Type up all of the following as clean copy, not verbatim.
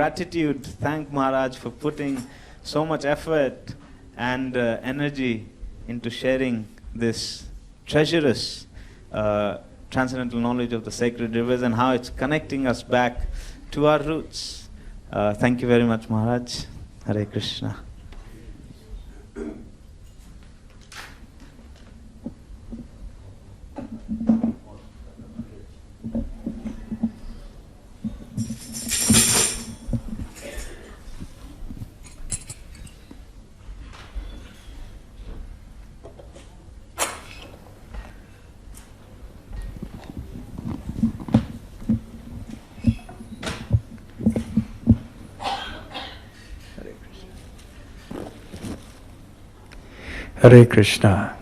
Gratitude, thank Maharaj for putting so much effort and energy into sharing this treacherous transcendental knowledge of the sacred rivers and how it's connecting us back to our roots. Thank you very much, Maharaj. Hare Krishna. Hare Krishna.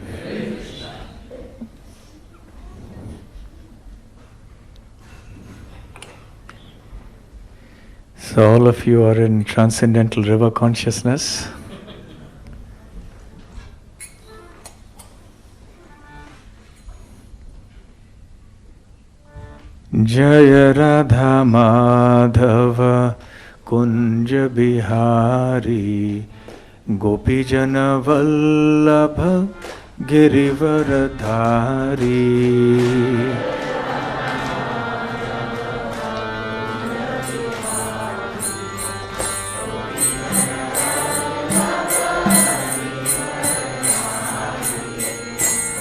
So all of you are in transcendental river consciousness. Jaya Radha Madhava Kunja Bihari Gopi Jana Vallabha Girivaradhari.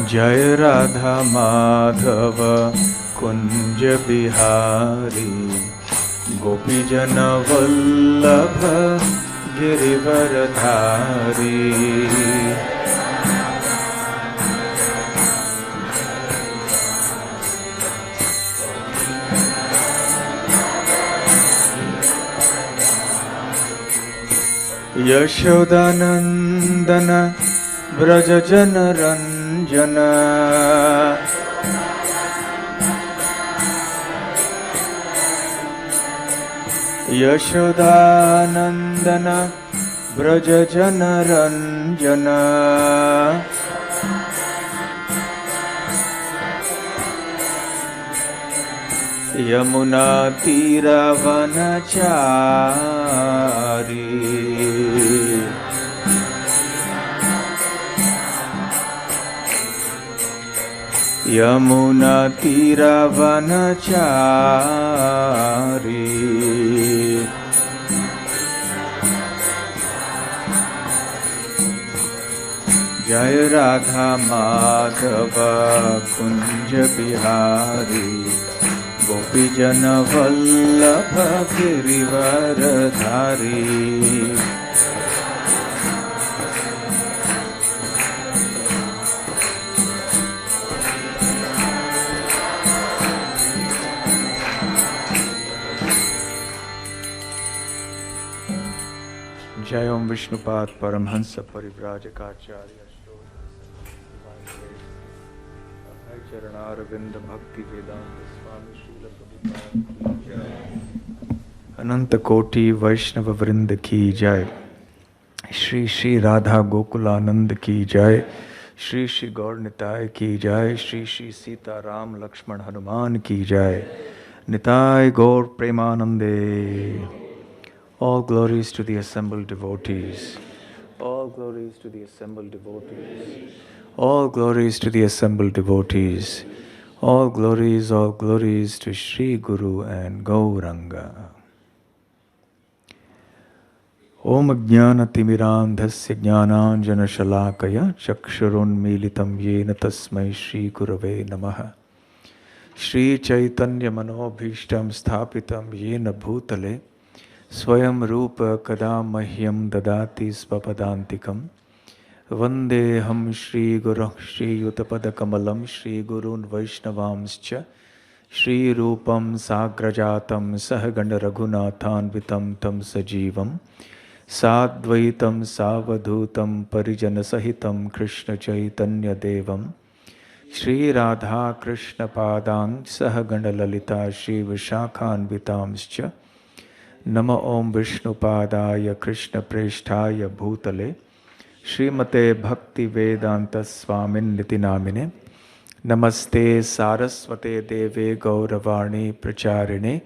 Jai Radha Madhava Kunja Bihari Gopi Jana Vallabha Girivaradhari. Yashodanandana Brajajana Ranjana Yashodanandana Brajajana Ranjana Yamuna Tiravanachari Yamuna Tiravanachari Jai Radha Madhava Kunja Bihari Gopi Jana Vallabha Girivaradhari. Jai Om Vishnupad Paramhansa Parivrajakaacharya Abhay Charanaravinda Bhaktivedanta Swami Srila Prabhupada Ki Jai Ananta Koti Vaishnava Vrinda Ki Jai Shri Shri Radha Gokulanand Ki Jai Shri Shri Gaur Nitai Ki Jai Shri Shri Sita Ram Lakshman Hanuman Ki Jai Nitai Gaur Premanande. All glories to the assembled devotees. All glories to the assembled devotees. All glories to the assembled devotees. All glories to Shri Guru and Gauranga. Om Jnana Timirandhasya Jnananjana Shalakaya Chakshurun Militam Yena Tasmai Shri Gurave Namaha. Shri Chaitanya Manobhishtam Sthapitam Yena Bhutale Swayam Rupa Kada Mahyam Dadati Svapadantikam Vandeham Shri Guru Shri Yutapada Kamalam Shri Gurun Vaishnavamscha Shri Rupam Sagrajatam Sahaganda Raghunathan Vitam Tam Sajivam Sadvaitam Savadhutam Parijana Sahitam Krishna Chaitanya Devam Shri Radha Krishna Padang Sahaganda Lalita Shri Vishakhan Vitamscha Nama Om Vishnu Padaya Krishna Presthaya Bhutale Srimate Bhaktivedanta Swamin Nitinamine Namaste Saraswate Deve Gauravarni Pracharine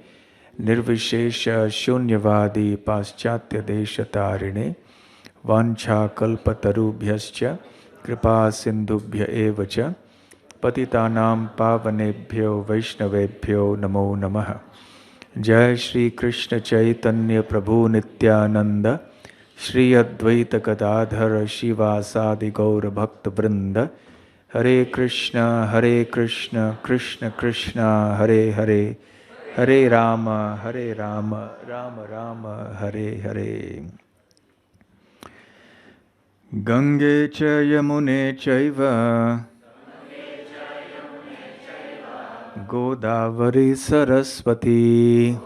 Nirvishesha Shunyavadi Paschatya Deshatarine Vancha Kalpatarubhyascha Kripa Sindhubhya Evacha Patitanam Pavanebhyo Vaishnavebhyo Namo Namaha. Jai Shri Krishna Chaitanya Prabhu Nityananda Shri Advaita Gadadhara Shivasadi Gaura Bhakta Vrinda Hare Krishna Krishna Krishna Hare Hare Hare Rama Rama Rama Hare Hare. Gange cha Yamune chaiva Godavari Saraswati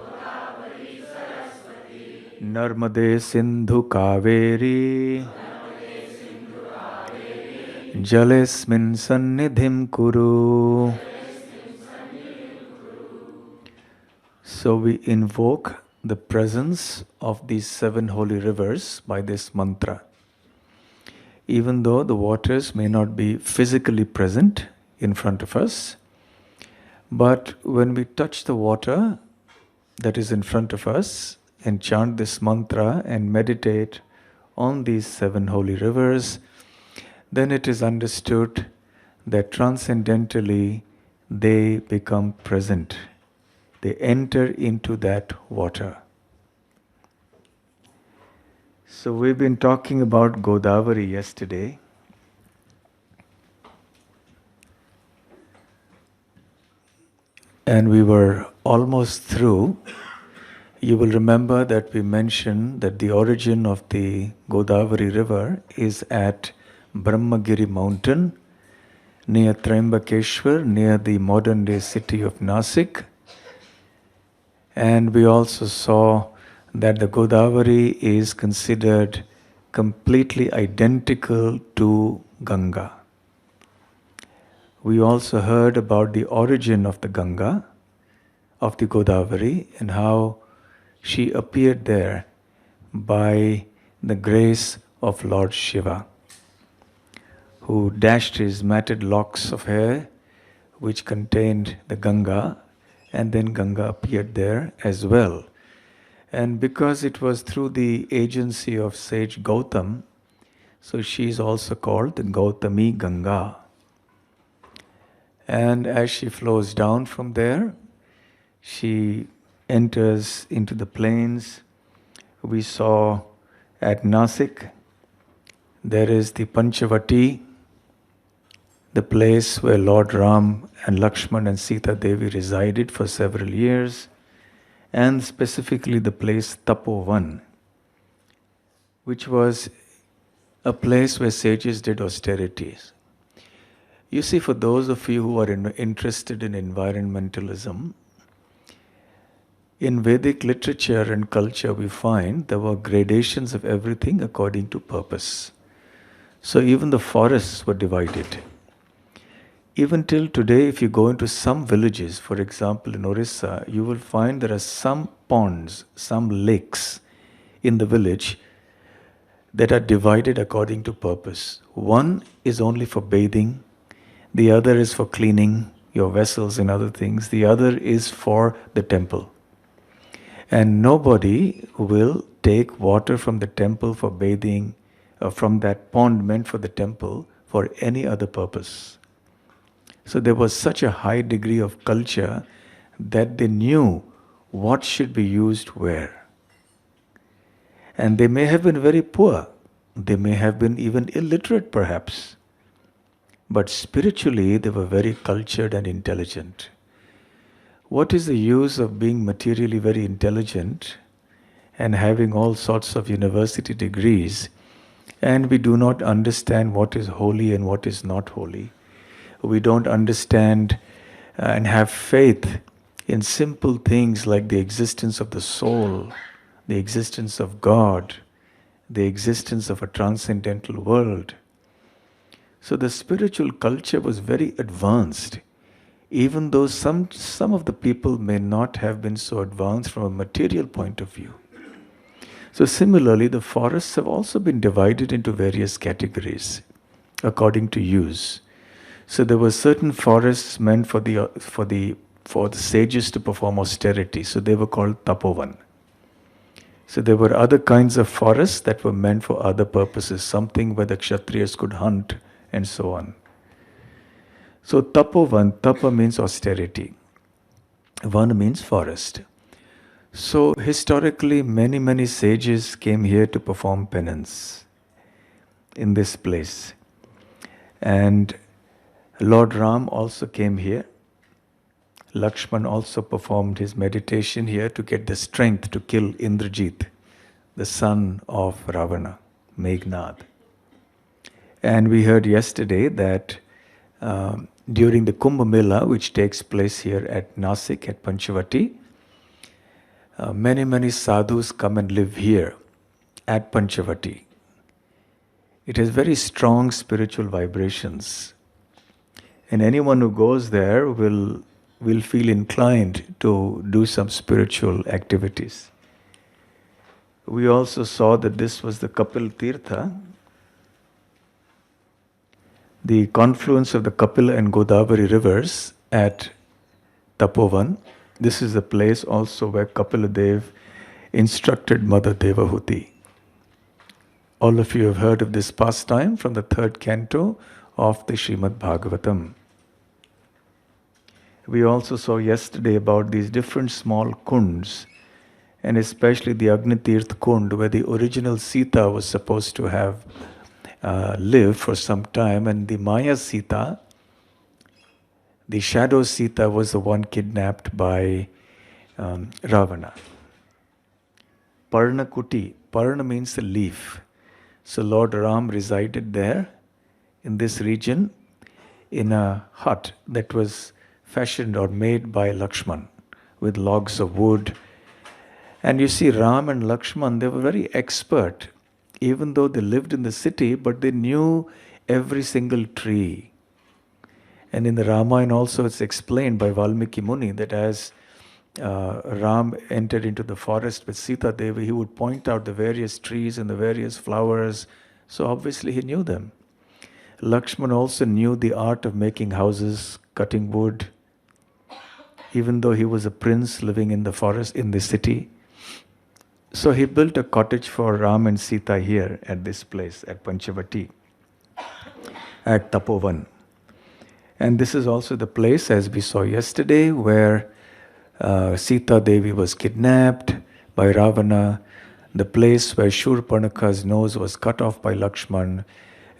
Narmade Sindhu Kaveri Jalesmin Sannidhim Kuru. So we invoke the presence of these 7 holy rivers by this mantra. Even though the waters may not be physically present in front of us, but when we touch the water that is in front of us and chant this mantra and meditate on these 7 holy rivers, then it is understood that transcendentally they become present. They enter into that water. So we've been talking about Godavari yesterday. And we were almost through. You will remember that we mentioned that the origin of the Godavari river is at Brahmagiri mountain, near Trimbakeshwar, near the modern day city of Nasik. And we also saw that the Godavari is considered completely identical to Ganga. We also heard about the origin of the Ganga, of the Godavari, and how she appeared there by the grace of Lord Shiva, who dashed his matted locks of hair, which contained the Ganga, and then Ganga appeared there as well. And because it was through the agency of sage Gautam, so she is also called the Gautami Ganga. And as she flows down from there, she enters into the plains. We saw at Nasik, there is the Panchavati, the place where Lord Ram and Lakshman and Sita Devi resided for several years, and specifically the place Tapovan, which was a place where sages did austerities. You see, for those of you who are interested in environmentalism, in Vedic literature and culture we find there were gradations of everything according to purpose. So even the forests were divided. Even till today, if you go into some villages, for example in Orissa, you will find there are some ponds, some lakes in the village that are divided according to purpose. One is only for bathing, the other is for cleaning your vessels and other things, the other is for the temple. And nobody will take water from the temple for bathing, or from that pond meant for the temple, for any other purpose. So there was such a high degree of culture that they knew what should be used where. And they may have been very poor. They may have been even illiterate perhaps. But spiritually they were very cultured and intelligent. What is the use of being materially very intelligent and having all sorts of university degrees, and we do not understand what is holy and what is not holy? We don't understand and have faith in simple things like the existence of the soul, the existence of God, the existence of a transcendental world. So the spiritual culture was very advanced, even though some of the people may not have been so advanced from a material point of view. So similarly, the forests have also been divided into various categories according to use. So there were certain forests meant for the for the sages to perform austerity. So they were called tapovan. So there were other kinds of forests that were meant for other purposes, something where the Kshatriyas could hunt and so on. So tapovan, tapa means austerity. Van means forest. So historically, many sages came here to perform penance in this place. And Lord Ram also came here. Lakshman also performed his meditation here to get the strength to kill Indrajit, the son of Ravana, Meghnad. And we heard yesterday that during the Kumbh Mela, which takes place here at Nasik, at Panchavati, many sadhus come and live here at Panchavati. It has very strong spiritual vibrations. And anyone who goes there will feel inclined to do some spiritual activities. We also saw that this was the Kapil Tirtha, the confluence of the Kapila and Godavari rivers at Tapovan. This is the place also where Kapila Dev instructed Mother Devahuti. All of you have heard of this pastime from the 3rd canto of the Srimad Bhagavatam. We also saw yesterday about these different small kunds, and especially the Agnitirth Kund, where the original Sita was supposed to have lived for some time, and the Maya Sita, the shadow Sita, was the one kidnapped by Ravana. Parna Kuti, Parna means the leaf. So Lord Ram resided there in this region in a hut that was fashioned or made by Lakshman with logs of wood. And you see, Ram and Lakshman, they were very expert, even though they lived in the city, but they knew every single tree. And in the Ramayana also it's explained by Valmiki Muni that as Ram entered into the forest with Sita Devi, he would point out the various trees and the various flowers. So obviously he knew them. Lakshman also knew the art of making houses, cutting wood, even though he was a prince living in the forest, in the city. So he built a cottage for Ram and Sita here at this place, at Panchavati, at Tapovan. And this is also the place, as we saw yesterday, where Sita Devi was kidnapped by Ravana, the place where Shurparnaka's nose was cut off by Lakshman,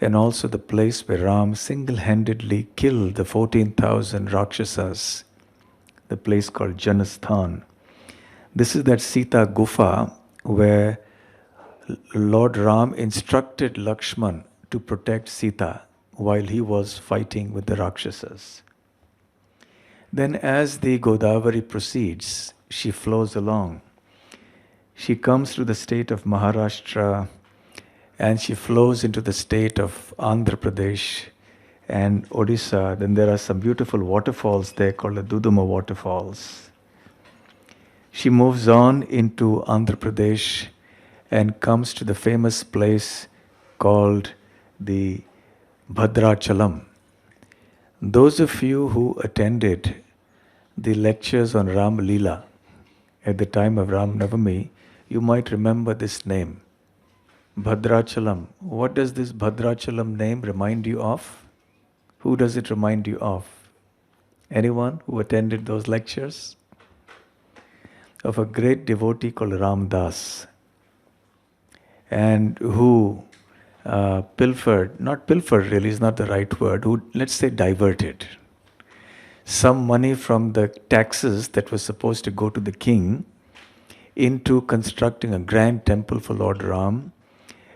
and also the place where Ram single-handedly killed the 14,000 Rakshasas, the place called Janasthan. This is that Sita Gufa where Lord Ram instructed Lakshman to protect Sita while he was fighting with the Rakshasas. Then as the Godavari proceeds, she flows along. She comes through the state of Maharashtra and she flows into the state of Andhra Pradesh and Odisha. Then there are some beautiful waterfalls there called the Duduma waterfalls. She moves on into Andhra Pradesh and comes to the famous place called the Bhadrachalam. Those of you who attended the lectures on Ram Leela at the time of Ram Navami, you might remember this name, Bhadrachalam. What does this Bhadrachalam name remind you of? Who does it remind you of? Anyone who attended those lectures? Of a great devotee called Ram Das, and who not pilfered really is not the right word, who, let's say, diverted some money from the taxes that was supposed to go to the king into constructing a grand temple for Lord Ram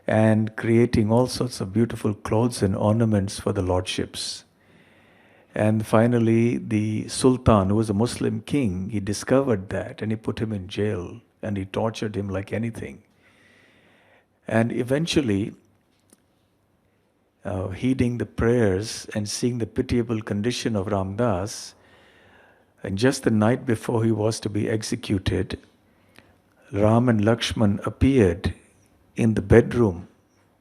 and creating all sorts of beautiful clothes and ornaments for the lordships. And finally, the Sultan, who was a Muslim king, he discovered that and he put him in jail and he tortured him like anything. And eventually, heeding the prayers and seeing the pitiable condition of Ram Das, and just the night before he was to be executed, Ram and Lakshman appeared in the bedroom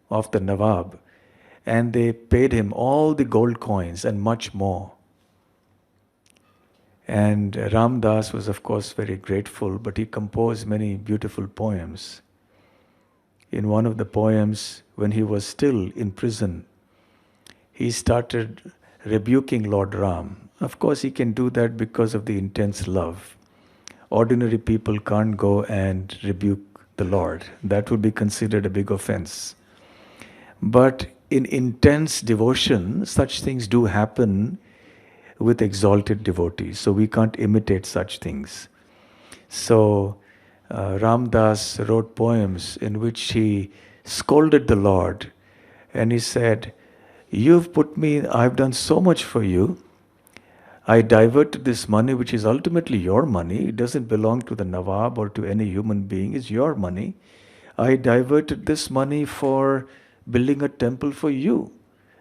of the Nawab and they paid him all the gold coins and much more. And Ram Das was, of course, very grateful, but he composed many beautiful poems. In one of the poems, when he was still in prison, he started rebuking Lord Ram. Of course, he can do that because of the intense love. Ordinary people can't go and rebuke the Lord. That would be considered a big offense. But in intense devotion, such things do happen with exalted devotees. So we can't imitate such things. So Ram Das wrote poems in which he scolded the Lord, and he said, I've done so much for you. I diverted this money, which is ultimately your money. It doesn't belong to the Nawab or to any human being. It's your money. I diverted this money for building a temple for you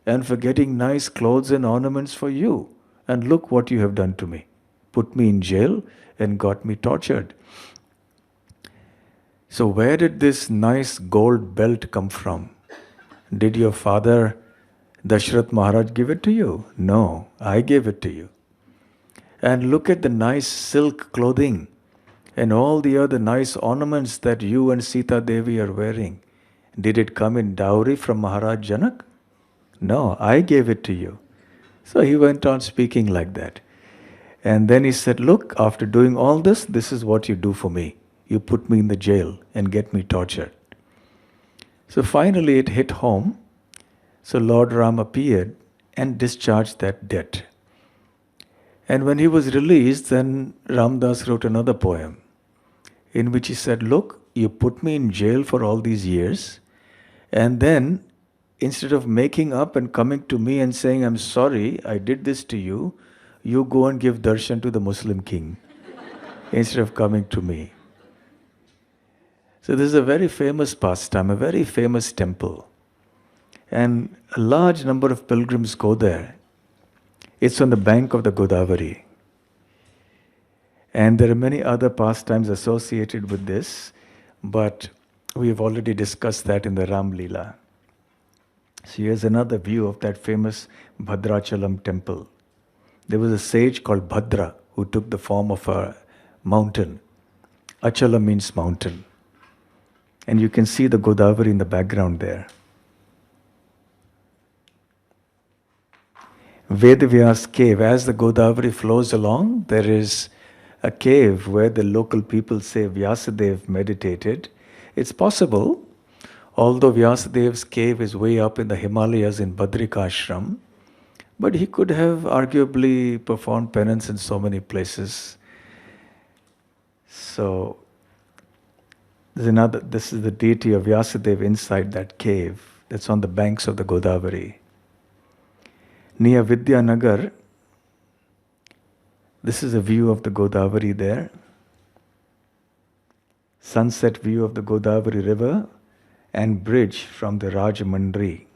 and for getting nice clothes and ornaments for you. And look what you have done to me. Put me in jail and got me tortured. So where did this nice gold belt come from? Did your father Dashrath Maharaj give it to you? No, I gave it to you. And look at the nice silk clothing and all the other nice ornaments that you and Sita Devi are wearing. Did it come in dowry from Maharaj Janak? No, I gave it to you. So he went on speaking like that. And then he said, look, after doing all this, this is what you do for me. You put me in the jail and get me tortured. So finally it hit home. So Lord Ram appeared and discharged that debt. And when he was released, then Ram Das wrote another poem in which he said, look, you put me in jail for all these years, and then instead of making up and coming to me and saying, I'm sorry, I did this to you, you go and give darshan to the Muslim king instead of coming to me. So this is a very famous pastime, a very famous temple. And a large number of pilgrims go there. It's on the bank of the Godavari. And there are many other pastimes associated with this, but we have already discussed that in the Ram Leela. So here's another view of that famous Bhadrachalam temple. There was a sage called Bhadra who took the form of a mountain. Achala means mountain. And you can see the Godavari in the background there. Vedavyas cave, as the Godavari flows along, there is a cave where the local people say Vyasadeva meditated. It's possible, although Vyasadev's cave is way up in the Himalayas in Badrikashram, but he could have arguably performed penance in so many places. So, this is the deity of Vyasadeva inside that cave that's on the banks of the Godavari. Near Vidyanagar, this is a view of the Godavari there. Sunset view of the Godavari river and bridge from the Rajamandri.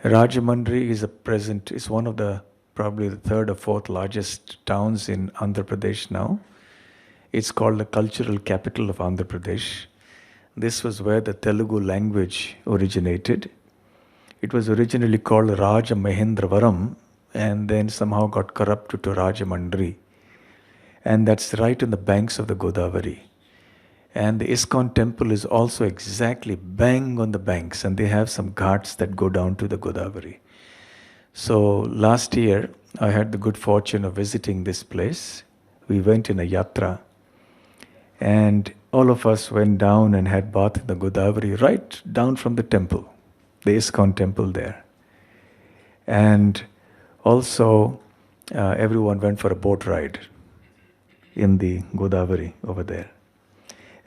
Rajamandri is one of the probably the third or fourth largest towns in Andhra Pradesh now. It's called the cultural capital of Andhra Pradesh. This was where the Telugu language originated. It was originally called Rajamahendravaram and then somehow got corrupted to Rajamandri. And that's right in the banks of the Godavari. And the ISKCON temple is also exactly bang on the banks, and they have some ghats that go down to the Godavari. So last year, I had the good fortune of visiting this place. We went in a yatra, and all of us went down and had bath in the Godavari right down from the temple, the ISKCON temple there. And also, everyone went for a boat ride in the Godavari over there.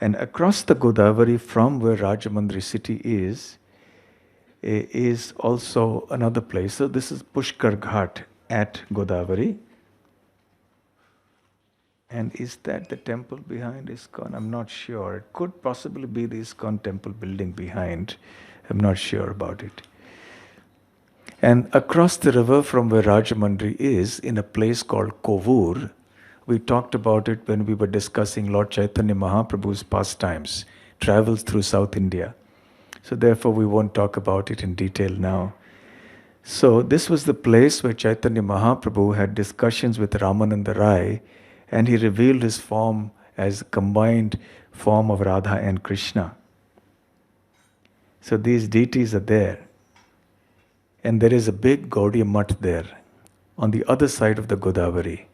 And across the Godavari from where Rajamandri city is also another place. So this is Pushkar Ghat at Godavari. And is that the temple behind ISKCON? I'm not sure. It could possibly be the ISKCON temple building behind. I'm not sure about it. And across the river from where Rajamandri is, in a place called Kovur, we talked about it when we were discussing Lord Chaitanya Mahaprabhu's pastimes, travels through South India. So therefore we won't talk about it in detail now. So this was the place where Chaitanya Mahaprabhu had discussions with Ramananda Rai, and he revealed his form as a combined form of Radha and Krishna. So these deities are there. And there is a big Gaudiya Mutt there on the other side of the Godavari.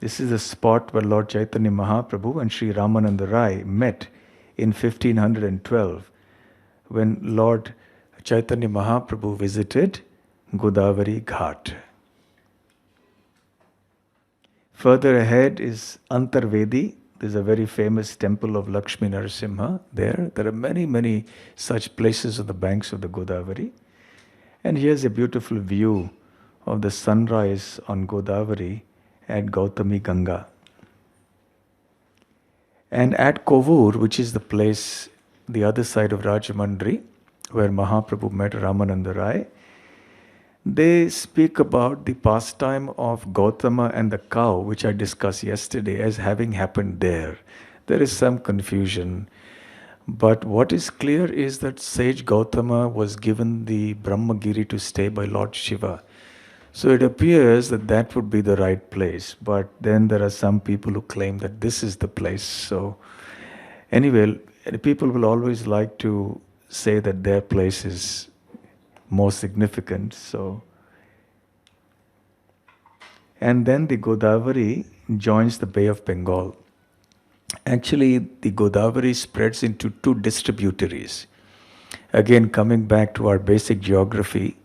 This is the spot where Lord Chaitanya Mahaprabhu and Sri Ramananda Rai met in 1512 when Lord Chaitanya Mahaprabhu visited Godavari Ghat. Further ahead is Antarvedi. There's a very famous temple of Lakshmi Narasimha there. There are many, many such places on the banks of the Godavari. And here's a beautiful view of the sunrise on Godavari at Gautami Ganga. And at Kovur, which is the place, the other side of Rajamandri, where Mahaprabhu met Ramananda Rai, they speak about the pastime of Gautama and the cow, which I discussed yesterday, as having happened there. There is some confusion. But what is clear is that sage Gautama was given the Brahmagiri to stay by Lord Shiva. So it appears that that would be the right place. But then there are some people who claim that this is the place. So anyway, people will always like to say that their place is more significant. So, and then the Godavari joins the Bay of Bengal. Actually, the Godavari spreads into two distributaries. Again, coming back to our basic geography,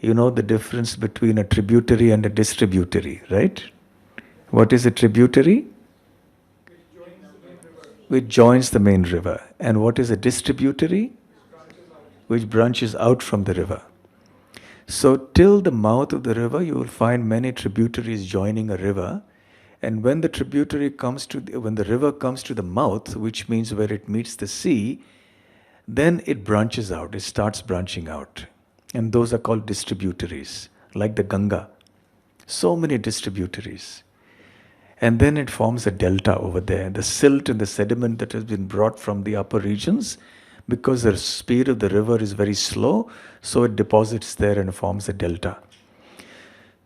you know the difference between a tributary and a distributary, right? What is a tributary? Which joins the main river. And what is a distributary? Which branches out from the river. So till the mouth of the river, you will find many tributaries joining a river. And when the when the river comes to the mouth, which means where it meets the sea, then it branches out, it starts branching out. And those are called distributaries, like the Ganga. So many distributaries. And then it forms a delta over there. The silt and the sediment that has been brought from the upper regions, because the speed of the river is very slow, so it deposits there and forms a delta.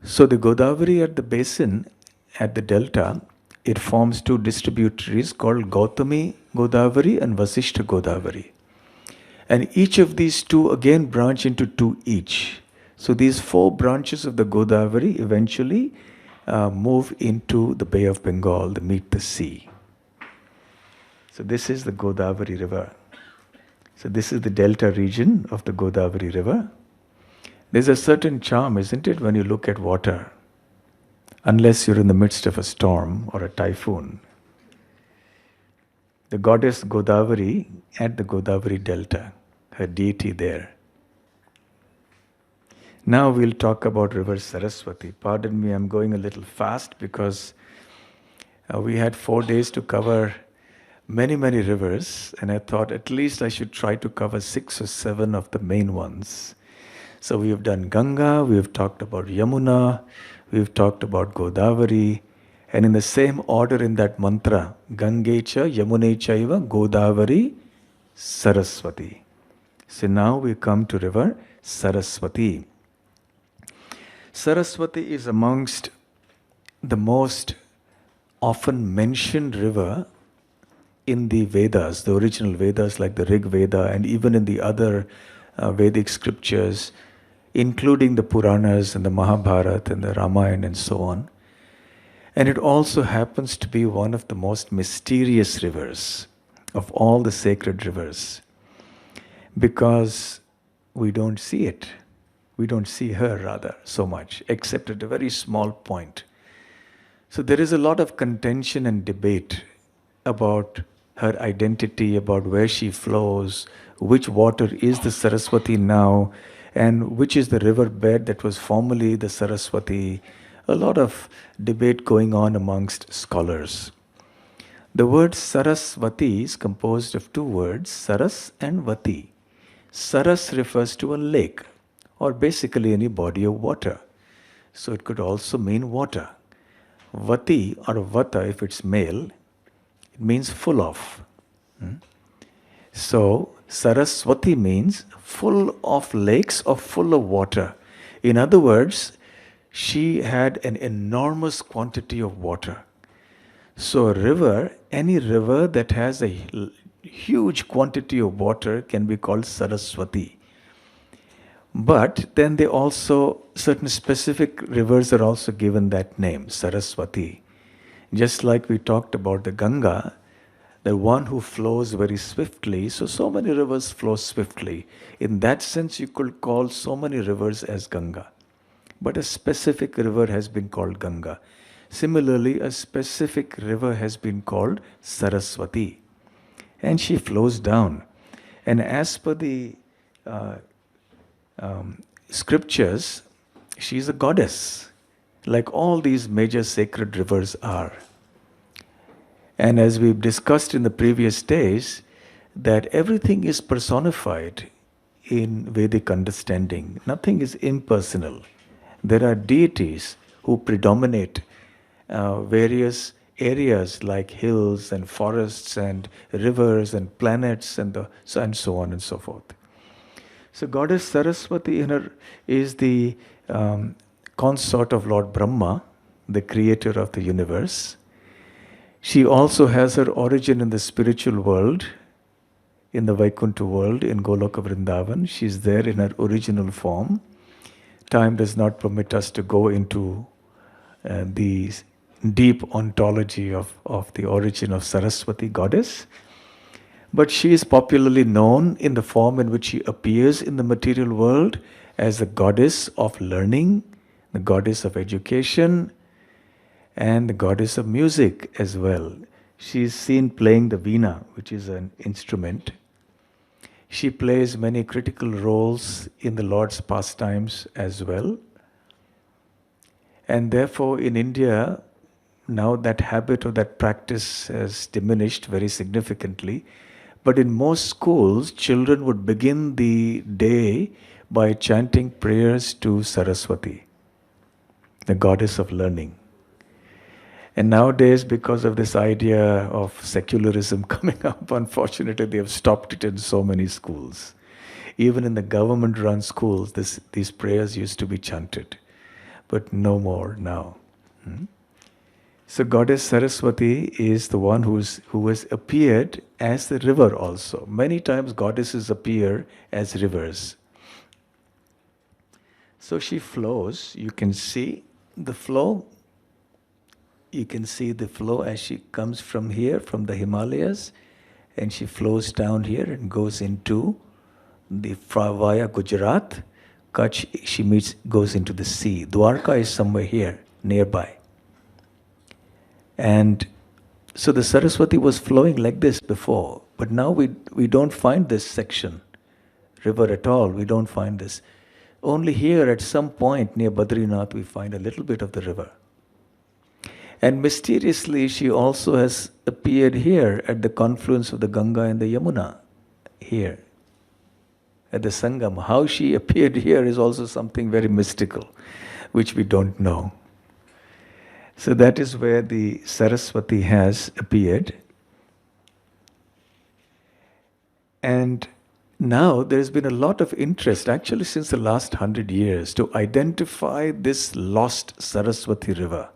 So the Godavari at the basin, at the delta, it forms two distributaries called Gautami Godavari and Vasishtha Godavari. And each of these two again branch into two each. So these four branches of the Godavari eventually move into the Bay of Bengal, to meet the sea. So this is the Godavari River. So this is the delta region of the Godavari River. There's a certain charm, isn't it, when you look at water? Unless you're in the midst of a storm or a typhoon. The goddess Godavari at the Godavari Delta, her deity there. Now we'll talk about River Saraswati. Pardon me, I'm going a little fast because we had 4 days to cover many, many rivers, and I thought at least I should try to cover 6 or 7 of the main ones. So we have done Ganga, we have talked about Yamuna, we have talked about Godavari, and in the same order in that mantra, Gangecha, Yamunechaiva, Godavari, Saraswati. So now we come to river Saraswati. Saraswati is amongst the most often mentioned river in the Vedas, the original Vedas like the Rig Veda, and even in the other Vedic scriptures, including the Puranas and the Mahabharata and the Ramayana and so on. And it also happens to be one of the most mysterious rivers of all the sacred rivers, because we don't see it. We don't see her rather so much, except at a very small point. So there is a lot of contention and debate about her identity, about where she flows, which water is the Saraswati now, and which is the river bed that was formerly the Saraswati. A lot of debate going on amongst scholars. The word Saraswati is composed of 2 words, Saras and Vati. Saras refers to a lake, or basically any body of water. So it could also mean water. Vati or Vata, if it's male, it means full of. So Saraswati means full of lakes or full of water. In other words, she had an enormous quantity of water. So a river, any river that has a huge quantity of water can be called Saraswati. But then they also, certain specific rivers are also given that name, Saraswati. Just like we talked about the Ganga, the one who flows very swiftly, so many rivers flow swiftly. In that sense, you could call so many rivers as Ganga. But a specific river has been called Ganga. Similarly, a specific river has been called Saraswati. And she flows down. And as per the scriptures, she is a goddess, like all these major sacred rivers are. And as we've discussed in the previous days, that everything is personified in Vedic understanding. Nothing is impersonal. There are deities who predominate various areas like hills and forests and rivers and planets and so on and so forth. So Goddess Saraswati is the consort of Lord Brahma, the creator of the universe. She also has her origin in the spiritual world, in the Vaikuntha world, in Goloka Vrindavan. She's there in her original form. Time does not permit us to go into the deep ontology of the origin of Saraswati goddess. But she is popularly known in the form in which she appears in the material world as the goddess of learning, the goddess of education, and the goddess of music as well. She is seen playing the veena, which is an instrument. She plays many critical roles in the Lord's pastimes as well. And therefore in India, now that habit or that practice has diminished very significantly. But in most schools, children would begin the day by chanting prayers to Saraswati, the goddess of learning. And nowadays, because of this idea of secularism coming up, unfortunately, they have stopped it in so many schools. Even in the government-run schools, these prayers used to be chanted, but no more now. So Goddess Saraswati is the one who has appeared as the river also. Many times goddesses appear as rivers. So she flows. You can see the flow. You can see the flow as she comes from here, from the Himalayas, and she flows down here and goes into via Gujarat. Kutch, goes into the sea. Dwarka is somewhere here, nearby. And so the Saraswati was flowing like this before, but now we don't find this section, river at all. We don't find this. Only here at some point near Badrinath we find a little bit of the river. And mysteriously she also has appeared here at the confluence of the Ganga and the Yamuna, here at the Sangam. How she appeared here is also something very mystical, which we don't know. So that is where the Saraswati has appeared. And now there has been a lot of interest, actually since the last 100 years, to identify this lost Saraswati river.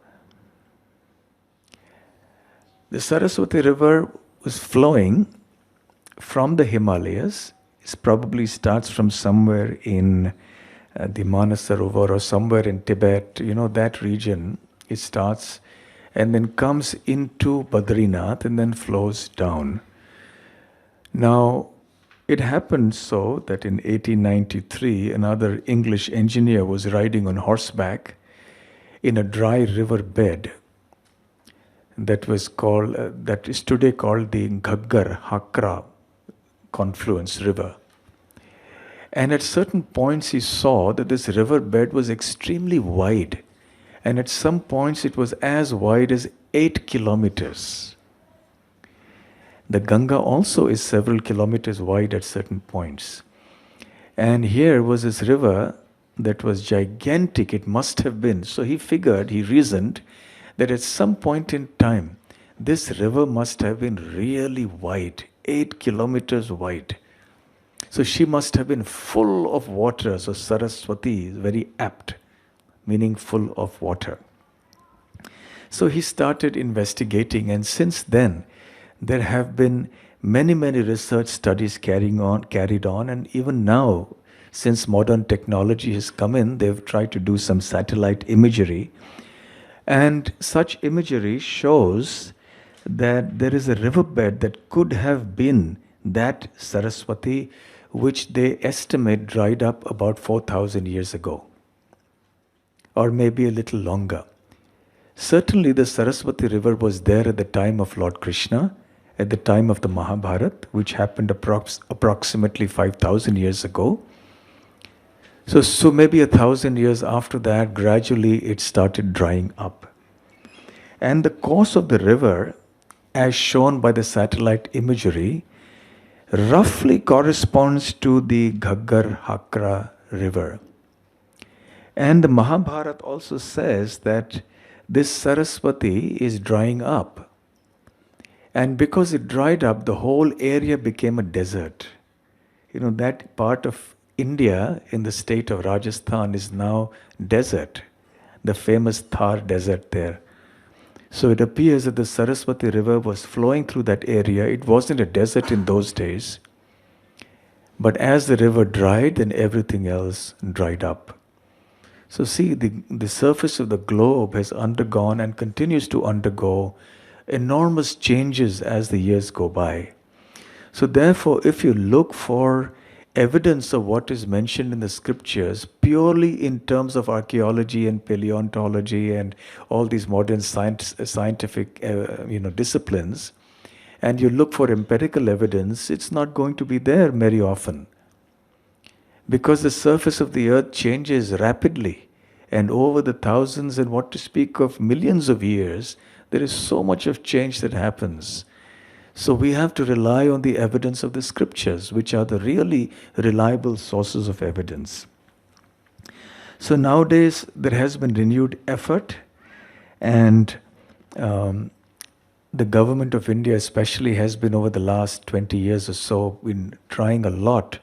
The Saraswati river was flowing from the Himalayas. It probably starts from somewhere in the Manasarovar or somewhere in Tibet, that region. It starts and then comes into Badrinath and then flows down. Now, it happened so that in 1893, another English engineer was riding on horseback in a dry river bed that is today called the Ghaggar Hakra confluence river. And at certain points he saw that this river bed was extremely wide. And at some points it was as wide as 8 kilometers. The Ganga also is several kilometers wide at certain points. And here was this river that was gigantic, it must have been. So he reasoned that at some point in time, this river must have been really wide, 8 kilometers wide. So she must have been full of water. So Saraswati is very apt, meaning full of water. So he started investigating, and since then, there have been many, many research studies carried on, and even now, since modern technology has come in, they've tried to do some satellite imagery. And such imagery shows that there is a riverbed that could have been that Saraswati, which they estimate dried up about 4,000 years ago, or maybe a little longer. Certainly, the Saraswati river was there at the time of Lord Krishna, at the time of the Mahabharata, which happened approximately 5,000 years ago. So maybe 1,000 years after that, gradually it started drying up. And the course of the river, as shown by the satellite imagery, roughly corresponds to the Ghaggar-Hakra river. And the Mahabharata also says that this Saraswati is drying up. And because it dried up, the whole area became a desert. You know, that part of India in the state of Rajasthan is now desert, the famous Thar desert there. So it appears that the Saraswati river was flowing through that area. It wasn't a desert in those days. But as the river dried, then everything else dried up. So see, the surface of the globe has undergone and continues to undergo enormous changes as the years go by. So therefore, if you look for evidence of what is mentioned in the scriptures purely in terms of archaeology and paleontology and all these modern scientific disciplines, and you look for empirical evidence, it's not going to be there very often. Because the surface of the earth changes rapidly, and over the thousands and what to speak of millions of years, there is so much of change that happens. So we have to rely on the evidence of the scriptures, which are the really reliable sources of evidence. So nowadays there has been renewed effort, and the government of India especially has been over the last 20 years or so been trying a lot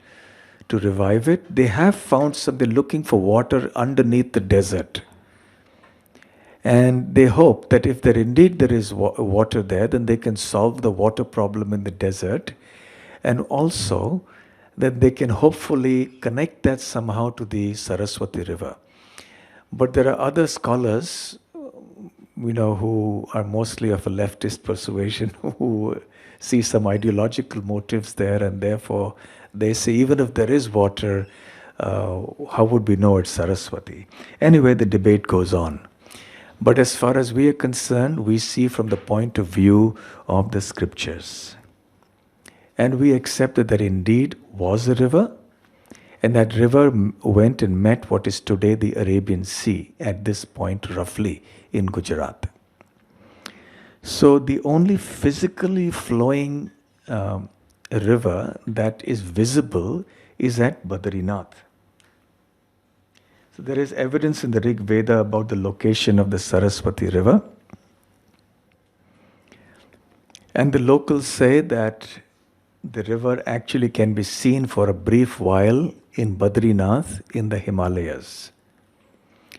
to revive it. They have found something, looking for water underneath the desert. And they hope that if there is water there, then they can solve the water problem in the desert. And also that they can hopefully connect that somehow to the Saraswati river. But there are other scholars, who are mostly of a leftist persuasion, who see some ideological motives there, and therefore they say even if there is water, how would we know it's Saraswati? Anyway, the debate goes on. But as far as we are concerned, we see from the point of view of the scriptures. And we accept that there indeed was a river, and that river went and met what is today the Arabian Sea, at this point roughly in Gujarat. So the only physically flowing river that is visible is at Badrinath. So there is evidence in the Rig Veda about the location of the Saraswati river. And the locals say that the river actually can be seen for a brief while in Badrinath in the Himalayas.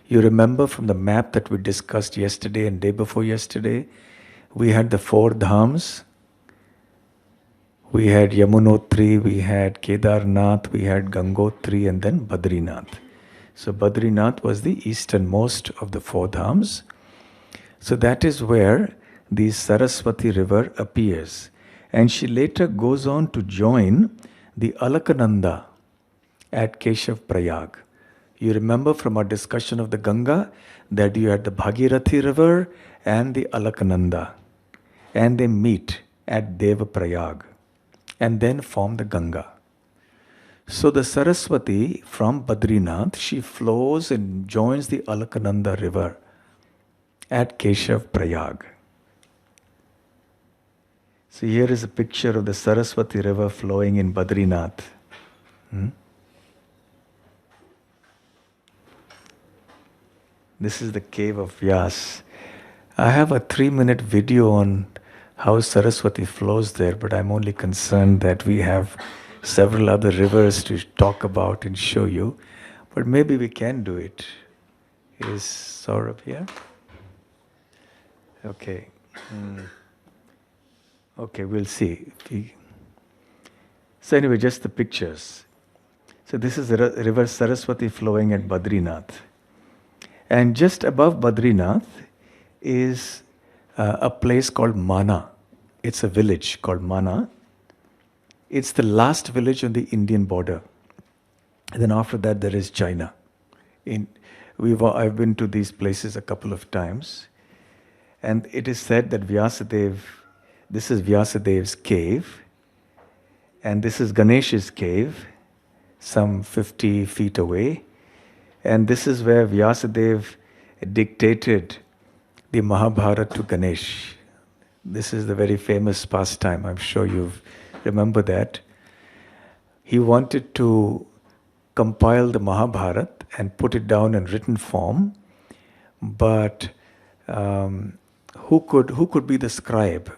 You remember from the map that we discussed yesterday and day before yesterday, we had the 4 dhams. We had Yamunotri, we had Kedarnath, we had Gangotri, and then Badrinath. So Badrinath was the easternmost of the 4 dhams. So that is where the Saraswati river appears. And she later goes on to join the Alaknanda at Keshav Prayag. You remember from our discussion of the Ganga that you had the Bhagirathi river and the Alaknanda. And they meet at Deva Prayag and then form the Ganga. So the Saraswati from Badrinath, she flows and joins the Alaknanda river at Keshav Prayag. So here is a picture of the Saraswati river flowing in Badrinath. This is the cave of Vyas. I have a 3-minute video on how Saraswati flows there, but I'm only concerned that we have several other rivers to talk about and show you. But maybe we can do it. Is Saurabh here? Okay. Okay, we'll see. So anyway, just the pictures. So this is the river Saraswati flowing at Badrinath. And just above Badrinath is a place called Manor. It's a village called Manor. It's the last village on the Indian border. And then after that there is China. I've been to these places a couple of times. And it is said that this is Vyasadev's cave. And this is Ganesh's cave, some 50 feet away. And this is where Vyasadev dictated the Mahabharata to Ganesh. This is the very famous pastime. I'm sure you remember that. He wanted to compile the Mahabharata and put it down in written form, but who could be the scribe?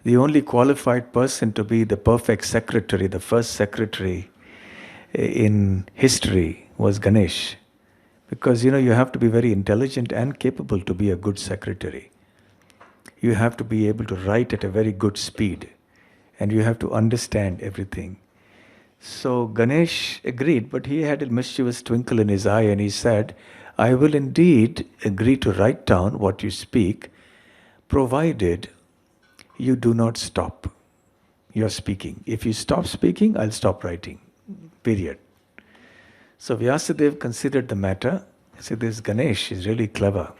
The only qualified person to be the perfect secretary, the first secretary in history, was Ganesh. Because you have to be very intelligent and capable to be a good secretary. You have to be able to write at a very good speed, and you have to understand everything. So Ganesh agreed, but he had a mischievous twinkle in his eye, and he said, I will indeed agree to write down what you speak, provided you do not stop your speaking. If you stop speaking, I'll stop writing. Period. So Vyasadeva considered the matter. He said, this Ganesh is really clever.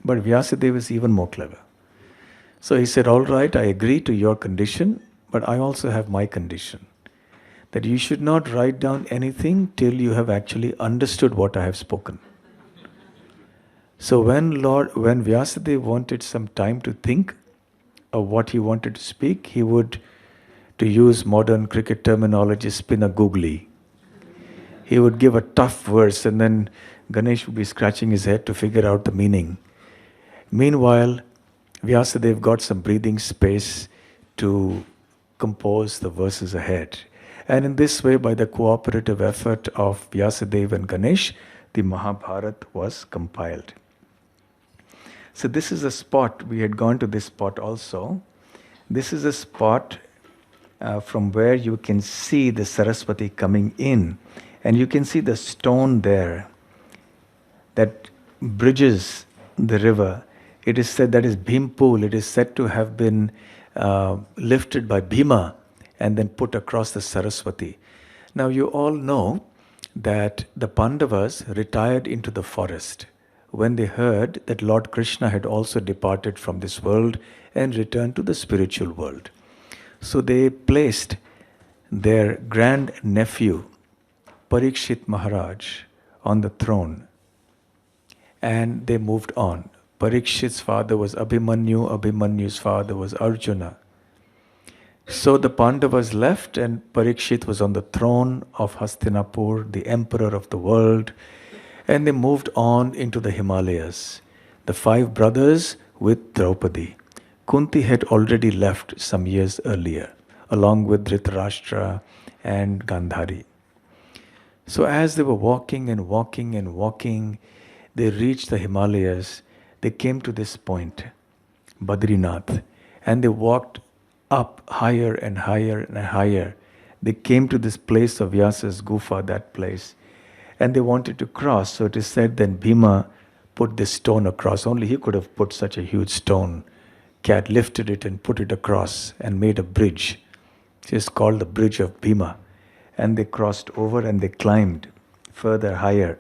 But Vyasadeva is even more clever. So he said, all right, I agree to your condition, but I also have my condition. That you should not write down anything till you have actually understood what I have spoken. So when Vyasadeva wanted some time to think of what he wanted to speak, he would, to use modern cricket terminology, spin a googly. He would give a tough verse, and then Ganesh would be scratching his head to figure out the meaning. Meanwhile, Vyasadeva got some breathing space to compose the verses ahead. And in this way, by the cooperative effort of Vyasadeva and Ganesh, the Mahabharata was compiled. So this is a spot, we had gone to this spot also. This is a spot from where you can see the Saraswati coming in. And you can see the stone there that bridges the river. It is said that is Bhimpool. It is said to have been lifted by Bhima and then put across the Saraswati. Now you all know that the Pandavas retired into the forest when they heard that Lord Krishna had also departed from this world and returned to the spiritual world. So they placed their grand nephew, Parikshit Maharaj, on the throne, and they moved on. Parikshit's father was Abhimanyu, Abhimanyu's father was Arjuna. So the Pandavas left, and Parikshit was on the throne of Hastinapur, the emperor of the world, and they moved on into the Himalayas. The 5 brothers with Draupadi. Kunti had already left some years earlier, along with Dhritarashtra and Gandhari. So as they were walking and walking and walking, they reached the Himalayas. They came to this point, Badrinath, and they walked up higher and higher and higher. They came to this place of Vyasa's Gufa, that place, and they wanted to cross. So it is said then Bhima put this stone across. Only he could have put such a huge stone. Cat lifted it and put it across and made a bridge. It is called the Bridge of Bhima. And they crossed over and they climbed further higher.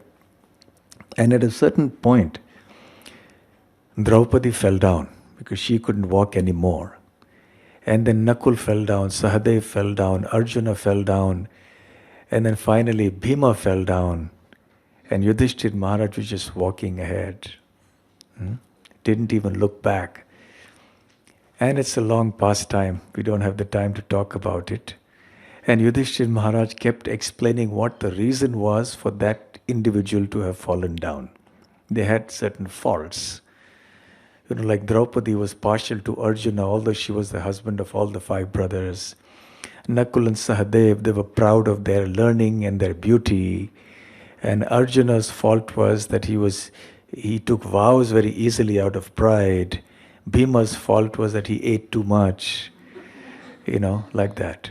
And at a certain point, Draupadi fell down because she couldn't walk anymore. And then Nakul fell down, Sahadev fell down, Arjuna fell down, and then finally Bhima fell down, and Yudhishthira Maharaj was just walking ahead. Didn't even look back. And it's a long pastime. We don't have the time to talk about it. And Yudhishthira Maharaj kept explaining what the reason was for that individual to have fallen down. They had certain faults. Like Draupadi was partial to Arjuna, although she was the husband of all the 5 brothers. Nakul and Sahadev, they were proud of their learning and their beauty. And Arjuna's fault was that he took vows very easily out of pride. Bhima's fault was that he ate too much, like that.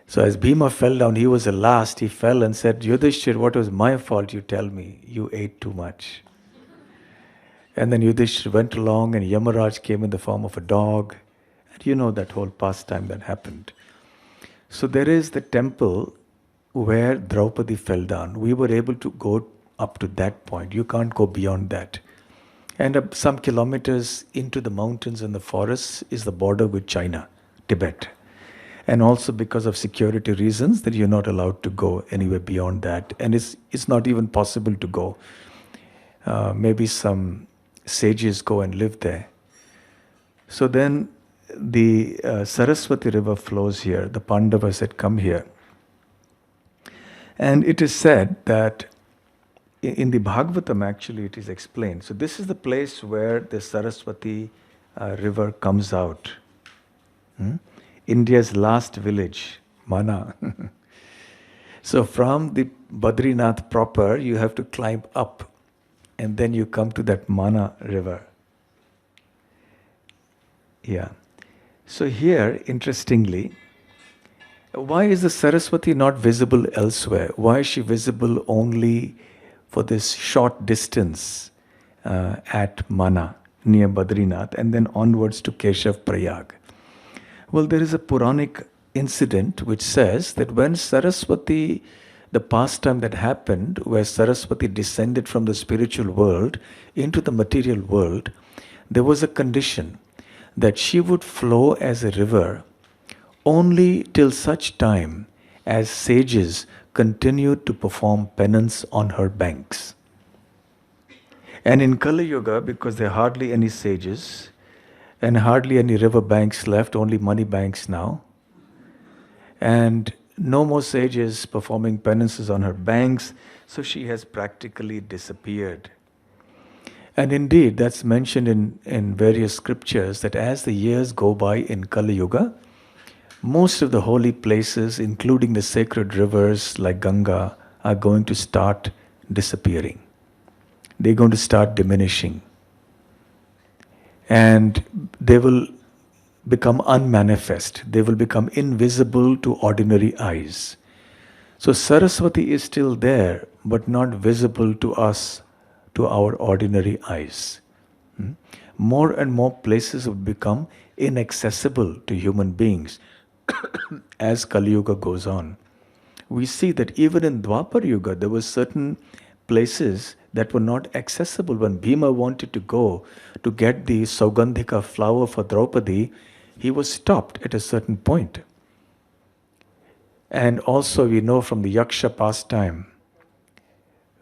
So as Bhima fell down, he was the last. He fell and said, Yudhishthir, what was my fault? You tell me. You ate too much. And then Yudhishthir went along and Yamaraj came in the form of a dog. And you know that whole pastime that happened. So there is the temple where Draupadi fell down. We were able to go up to that point. You can't go beyond that. And some kilometers into the mountains and the forests is the border with China, Tibet. And also because of security reasons that you're not allowed to go anywhere beyond that. And it's not even possible to go. Maybe some sages go and live there. So then the Saraswati river flows here. The Pandavas had come here. And it is said that in the Bhagavatam actually it is explained. So this is the place where the Saraswati river comes out. India's last village, Mana. So from the Badrinath proper, you have to climb up. And then you come to that Mana river. Yeah. So here, interestingly, why is the Saraswati not visible elsewhere? Why is she visible only for this short distance at Mana, near Badrinath, and then onwards to Keshav Prayag? Well, there is a Puranic incident which says that when Saraswati, the pastime that happened, where Saraswati descended from the spiritual world into the material world, there was a condition that she would flow as a river only till such time as sages continued to perform penance on her banks. And in Kali Yuga, because there are hardly any sages and hardly any river banks left, only money banks now, and no more sages performing penances on her banks, so she has practically disappeared. And indeed, that's mentioned in various scriptures that as the years go by in Kali Yuga, most of the holy places, including the sacred rivers like Ganga, are going to start disappearing. They're going to start diminishing. And they will become unmanifest. They will become invisible to ordinary eyes. So Saraswati is still there, but not visible to us, to our ordinary eyes. More and more places will become inaccessible to human beings as Kali Yuga goes on. We see that even in Dwapar Yuga, there were certain places that were not accessible. When Bhima wanted to go to get the Saugandhika flower for Draupadi, he was stopped at a certain point. And also we know from the Yaksha pastime,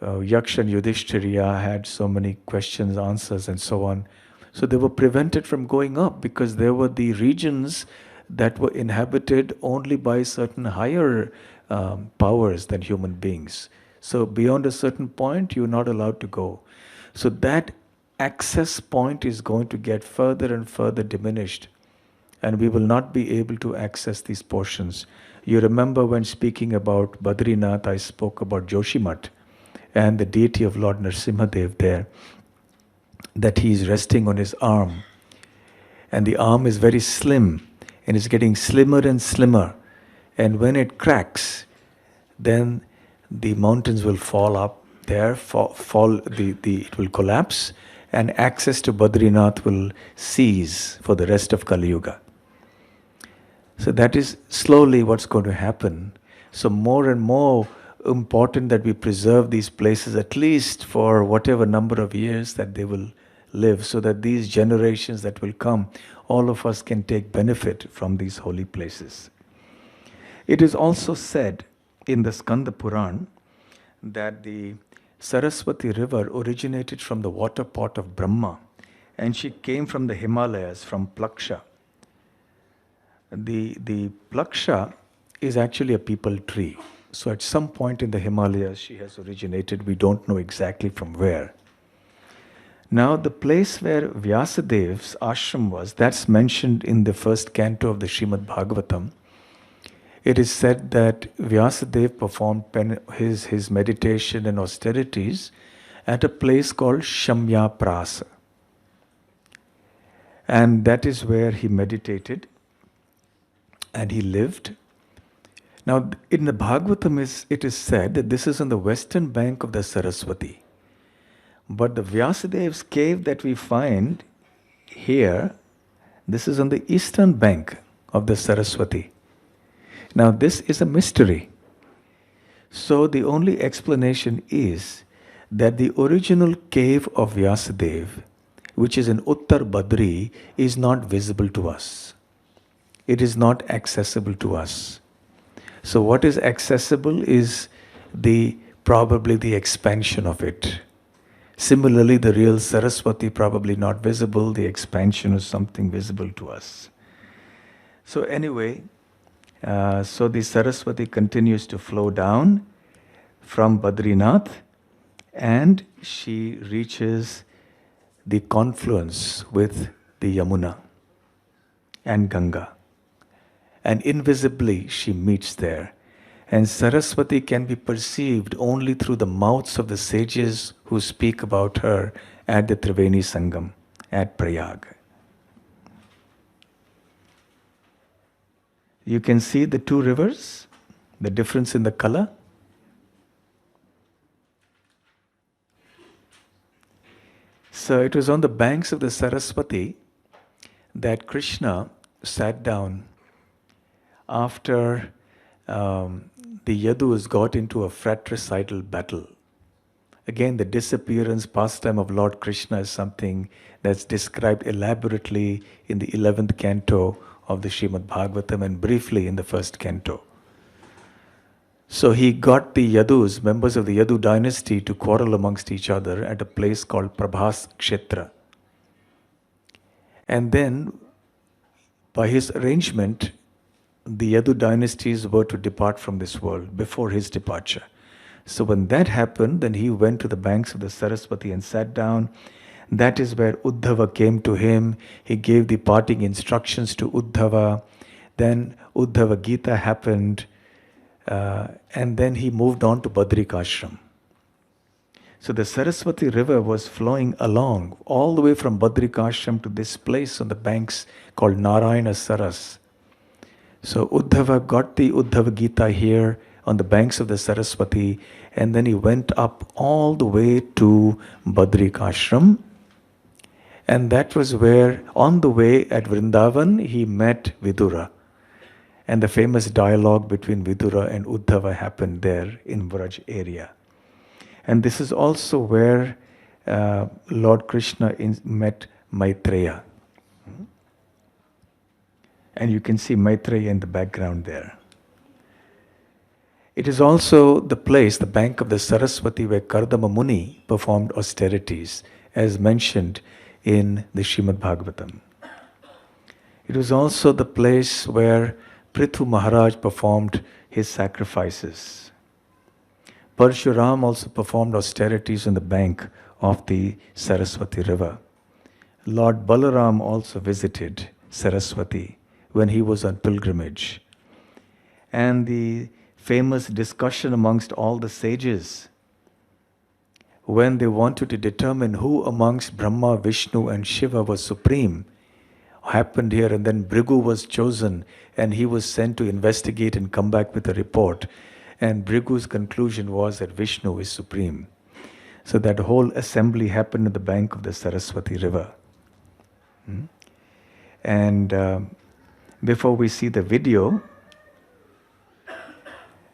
Yaksha and Yudhishthira had so many questions, answers and so on. So they were prevented from going up because there were the regions that were inhabited only by certain higher powers than human beings. So beyond a certain point, you're not allowed to go. So that access point is going to get further and further diminished. And we will not be able to access these portions. You remember when speaking about Badrinath, I spoke about Joshimath and the deity of Lord Nrsimhadev there, that he is resting on his arm. And the arm is very slim and is getting slimmer and slimmer. And when it cracks, then the mountains will fall up there, it will collapse, and access to Badrinath will cease for the rest of Kali Yuga. So that is slowly what's going to happen. So more and more important that we preserve these places at least for whatever number of years that they will live, so that these generations that will come, all of us can take benefit from these holy places. It is also said in the Skanda Puran that the Saraswati river originated from the water pot of Brahma, and she came from the Himalayas, from Plaksha. The Plaksha is actually a peepal tree. So at some point in the Himalayas she has originated. We don't know exactly from where. Now, the place where Vyasadev's ashram was, that's mentioned in the first canto of the Srimad Bhagavatam. It is said that Vyasadev performed his meditation and austerities at a place called Shamya Prasa. And that is where he meditated and he lived. Now, in the Bhagavatam, it is said that this is on the western bank of the Saraswati. But the Vyasadev's cave that we find here, this is on the eastern bank of the Saraswati. Now, this is a mystery. So, the only explanation is that the original cave of Vyasadev, which is in Uttar Badri, is not visible to us. It is not accessible to us. So what is accessible is probably the expansion of it. Similarly, the real Saraswati probably not visible, the expansion is something visible to us. So anyway, so the Saraswati continues to flow down from Badrinath and she reaches the confluence with the Yamuna and Ganga. And invisibly she meets there. And Saraswati can be perceived only through the mouths of the sages who speak about her at the Triveni Sangam at Prayag. You can see the two rivers, the difference in the color. So it was on the banks of the Saraswati that Krishna sat down after the Yadus got into a fratricidal battle. Again, the disappearance pastime of Lord Krishna is something that's described elaborately in the 11th canto of the Srimad Bhagavatam and briefly in the first canto. So he got the Yadus, members of the Yadu dynasty, to quarrel amongst each other at a place called Prabhas Kshetra. And then, by his arrangement, the Yadu dynasties were to depart from this world before his departure. So when that happened, then he went to the banks of the Saraswati and sat down. That is where Uddhava came to him. He gave the parting instructions to Uddhava. Then Uddhava Gita happened. And then he moved on to Badrikashram. So the Saraswati river was flowing along all the way from Badrikashram to this place on the banks called Narayana Saras. So Uddhava got the Uddhava Gita here on the banks of the Saraswati, and then he went up all the way to Badrikashram. And that was where, on the way at Vrindavan, he met Vidura. And the famous dialogue between Vidura and Uddhava happened there in Vraj area. And this is also where Lord Krishna met Maitreya. And you can see Maitreya in the background there. It is also the place, the bank of the Saraswati, where Kardama Muni performed austerities, as mentioned in the Srimad Bhagavatam. It was also the place where Prithu Maharaj performed his sacrifices. Parshuram also performed austerities on the bank of the Saraswati river. Lord Balaram also visited Saraswati when he was on pilgrimage. And the famous discussion amongst all the sages when they wanted to determine who amongst Brahma, Vishnu and Shiva was supreme happened here, and then Bhrigu was chosen and he was sent to investigate and come back with a report. And Bhrigu's conclusion was that Vishnu is supreme. So that whole assembly happened at the bank of the Saraswati river. And before we see the video,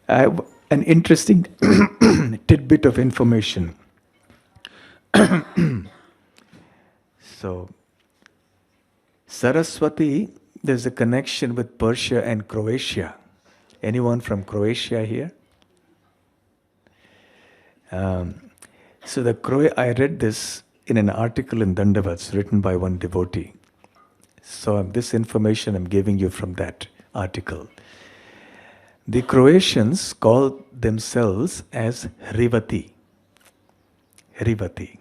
I have an interesting tidbit of information. So, Saraswati, there's a connection with Persia and Croatia. Anyone from Croatia here? I read this in an article in Dandavats written by one devotee. So this information I'm giving you from that article. The Croatians call themselves as Hrivati. Hrivati.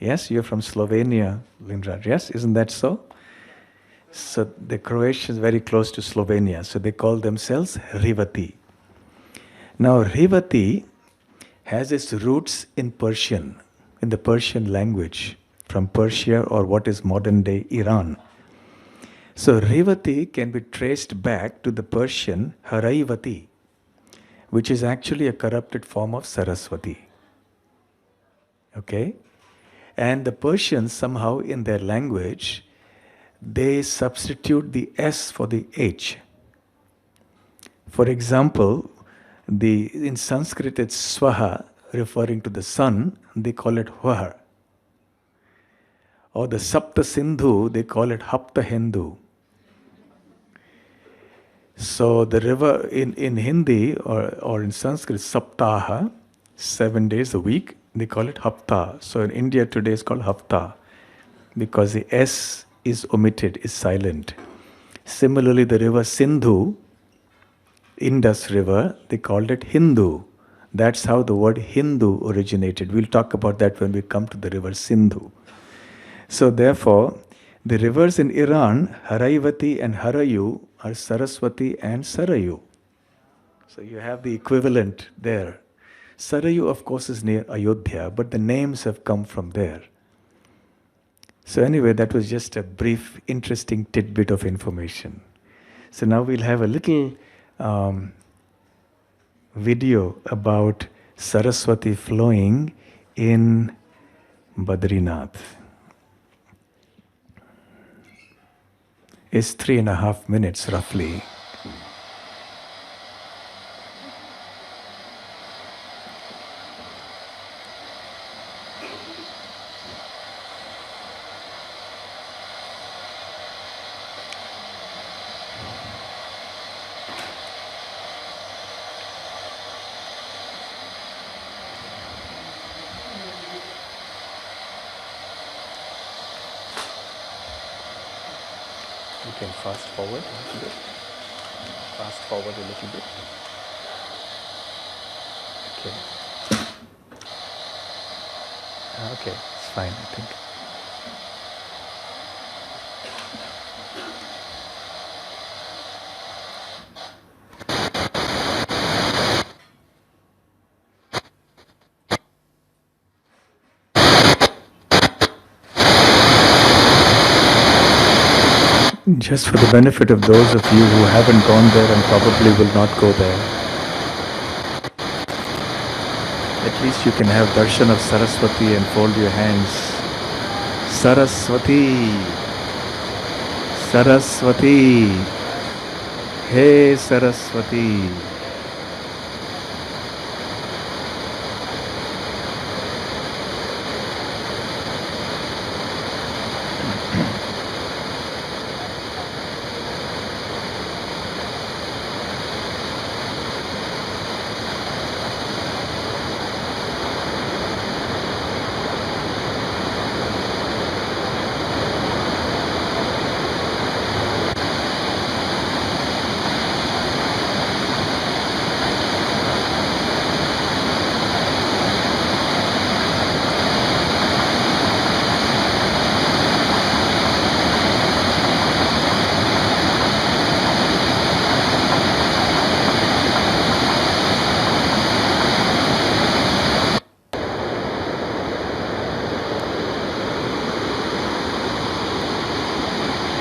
Yes, you're from Slovenia, Lindraj. Yes, isn't that so? So the Croatia is very close to Slovenia, so they call themselves Rivati. Now Rivati has its roots in Persian, in the Persian language, from Persia or what is modern day Iran. So Rivati can be traced back to the Persian Haraivati, which is actually a corrupted form of Saraswati. Okay? And the Persians somehow in their language, they substitute the S for the H. For example, in Sanskrit it's Swaha, referring to the sun, they call it Hwah. Or the Sapta Sindhu, they call it Hapta Hindu. So the river in Hindi or in Sanskrit, Saptaha, 7 days a week, they call it Hapta. So in India today it's called Hafta because the S is omitted, is silent. Similarly, the river Sindhu, Indus River, they called it Hindu. That's how the word Hindu originated. We'll talk about that when we come to the river Sindhu. So therefore, the rivers in Iran, Haraivati and Harayu, are Saraswati and Sarayu. So you have the equivalent there. Sarayu, of course, is near Ayodhya, but the names have come from there. So anyway, that was just a brief, interesting tidbit of information. So now we'll have a little video about Saraswati flowing in Badrinath. It's 3.5 minutes roughly. You can fast forward a little bit. Fast forward a little bit. Okay. Okay, it's fine, I think. Just for the benefit of those of you who haven't gone there and probably will not go there, at least you can have darshan of Saraswati and fold your hands. Saraswati, Saraswati, Hey Saraswati.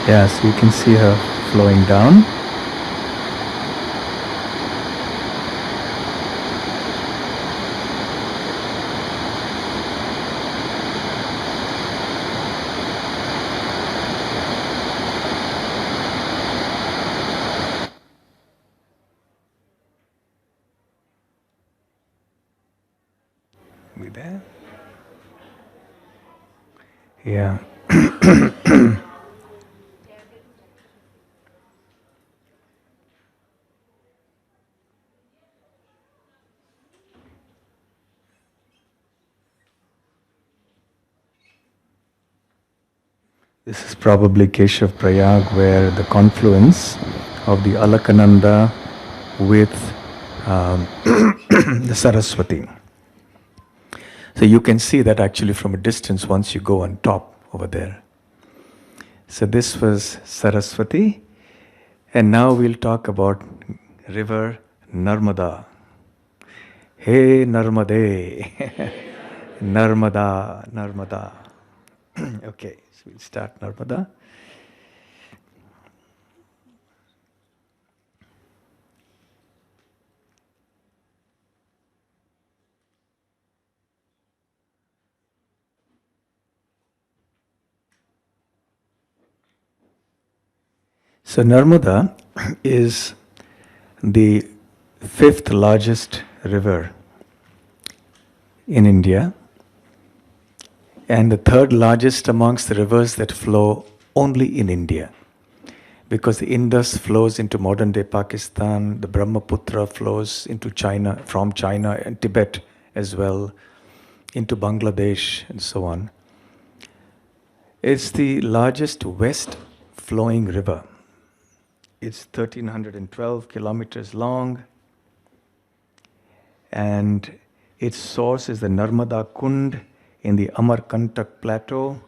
Yeah, so you can see her flowing down. We there? Yeah. This is probably Keshav Prayag, where the confluence of the Alakananda with the Saraswati. So you can see that actually from a distance once you go on top over there. So this was Saraswati, and now we'll talk about river Narmada. Hey Narmade, Narmada, Narmada. Okay, so we'll start Narmada. So Narmada is the 5th largest river in India and the 3rd largest amongst the rivers that flow only in India. Because the Indus flows into modern day Pakistan, the Brahmaputra flows into China, from China and Tibet as well, into Bangladesh and so on. It's the largest west flowing river. It's 1312 kilometers long, and its source is the Narmada Kund in the Amarkantak Plateau.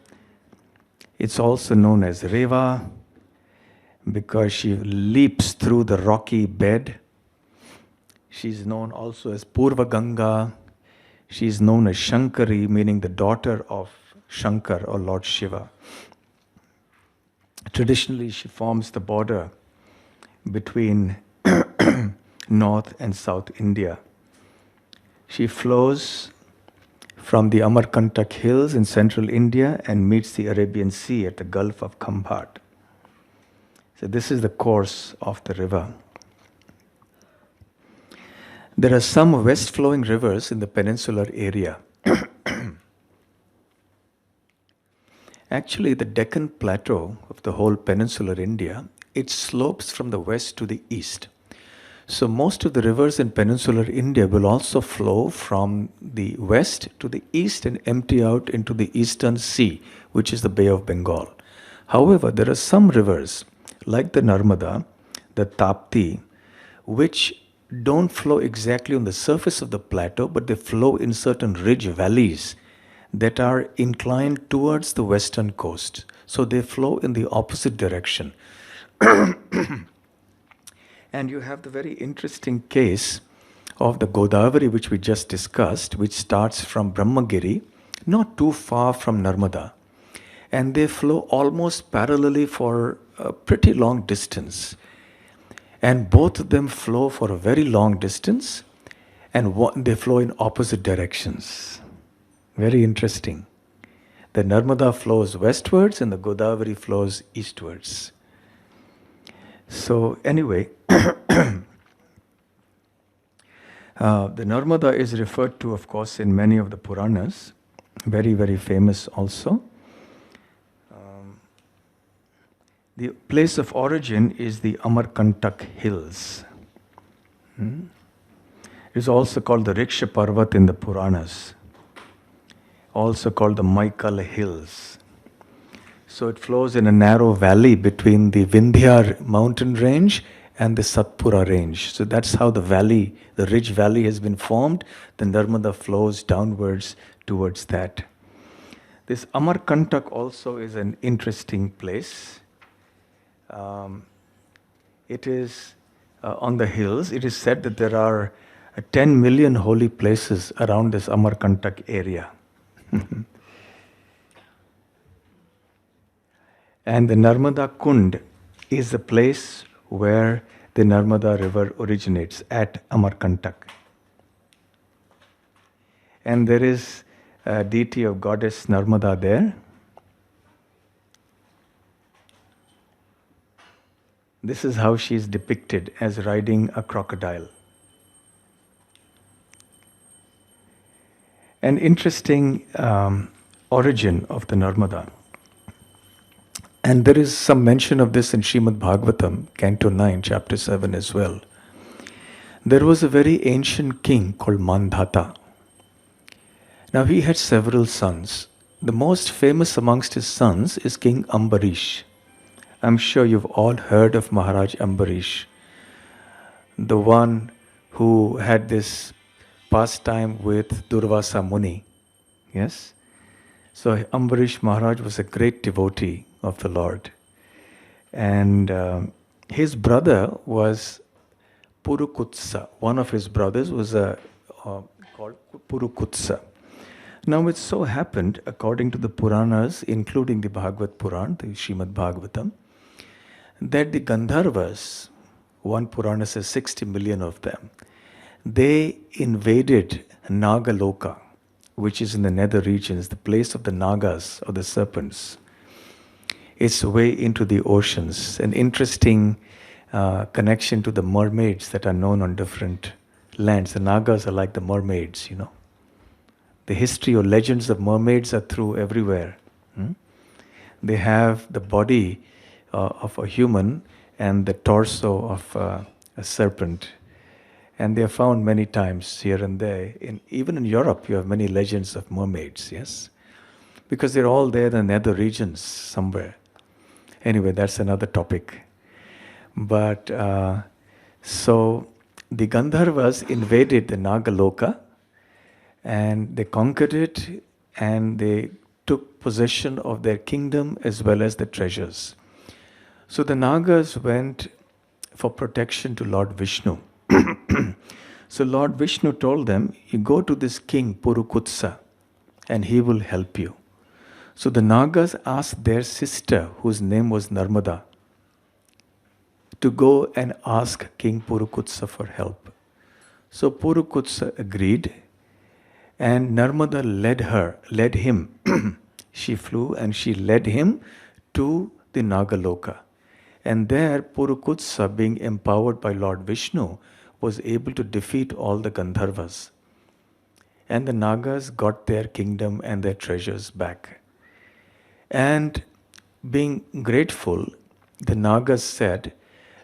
It's also known as Reva because she leaps through the rocky bed. She's known also as Purva Ganga. She's known as Shankari, meaning the daughter of Shankar or Lord Shiva. Traditionally, she forms the border between North and South India. She flows from the Amarkantak hills in central India and meets the Arabian Sea at the Gulf of Khambat. So this is the course of the river. There are some west-flowing rivers in the peninsular area. Actually, the Deccan Plateau of the whole peninsular India, it slopes from the west to the east. So most of the rivers in peninsular India will also flow from the west to the east and empty out into the eastern sea, which is the Bay of Bengal. However, there are some rivers, like the Narmada, the Tapti, which don't flow exactly on the surface of the plateau, but they flow in certain ridge valleys that are inclined towards the western coast. So they flow in the opposite direction. And you have the very interesting case of the Godavari, which we just discussed, which starts from Brahmagiri, not too far from Narmada. And they flow almost parallelly for a pretty long distance. And both of them flow for a very long distance, and they flow in opposite directions. Very interesting. The Narmada flows westwards and the Godavari flows eastwards. So anyway, the Narmada is referred to, of course, in many of the Puranas. Very, very famous also. The place of origin is the Amarkantak hills. It is also called the Riksha Parvat in the Puranas. Also called the Maikal hills. So it flows in a narrow valley between the Vindhya mountain range and the Satpura range. So that's how the valley, the ridge valley has been formed. The Narmada flows downwards towards that. This Amarkantak also is an interesting place. It is on the hills. It is said that there are 10 million holy places around this Amarkantak area. And the Narmada Kund is the place where the Narmada river originates, at Amarkantak. And there is a deity of goddess Narmada there. This is how she is depicted, as riding a crocodile. An interesting origin of the Narmada. And there is some mention of this in Srimad Bhagavatam, Canto 9, Chapter 7 as well. There was a very ancient king called Mandhata. Now he had several sons. The most famous amongst his sons is King Ambarish. I'm sure you've all heard of Maharaj Ambarish, the one who had this pastime with Durvasa Muni. Yes? So Ambarish Maharaj was a great devotee of the Lord. And his brother was Purukutsa. One of his brothers was called Purukutsa. Now it so happened, according to the Puranas, including the Bhagavad Puran, the Srimad Bhagavatam, that the Gandharvas, one Purana says 60 million of them, they invaded Nagaloka, which is in the nether regions, the place of the Nagas or the serpents. Its way into the oceans. An interesting connection to the mermaids that are known on different lands. The Nagas are like the mermaids, you know. The history or legends of mermaids are through everywhere. They have the body of a human and the torso of a serpent. And they are found many times here and there. Even in Europe, you have many legends of mermaids, yes? Because they're all there in the nether regions somewhere. Anyway, that's another topic. But so the Gandharvas invaded the Nagaloka and they conquered it and they took possession of their kingdom as well as the treasures. So the Nagas went for protection to Lord Vishnu. So Lord Vishnu told them, you go to this king Purukutsa and he will help you. So the Nagas asked their sister, whose name was Narmada, to go and ask King Purukutsa for help. So Purukutsa agreed, and Narmada led him. She flew and she led him to the Nagaloka. And there Purukutsa, being empowered by Lord Vishnu, was able to defeat all the Gandharvas. And the Nagas got their kingdom and their treasures back. And being grateful, the Nagas said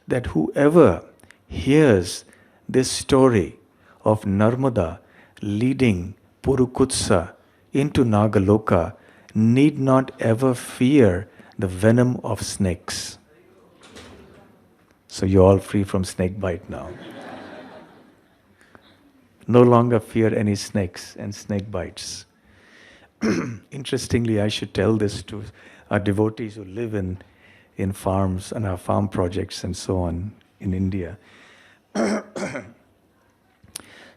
that whoever hears this story of Narmada leading Purukutsa into Nagaloka need not ever fear the venom of snakes. So you're all free from snake bite now. No longer fear any snakes and snake bites. Interestingly, I should tell this to our devotees who live in farms and our farm projects and so on in India.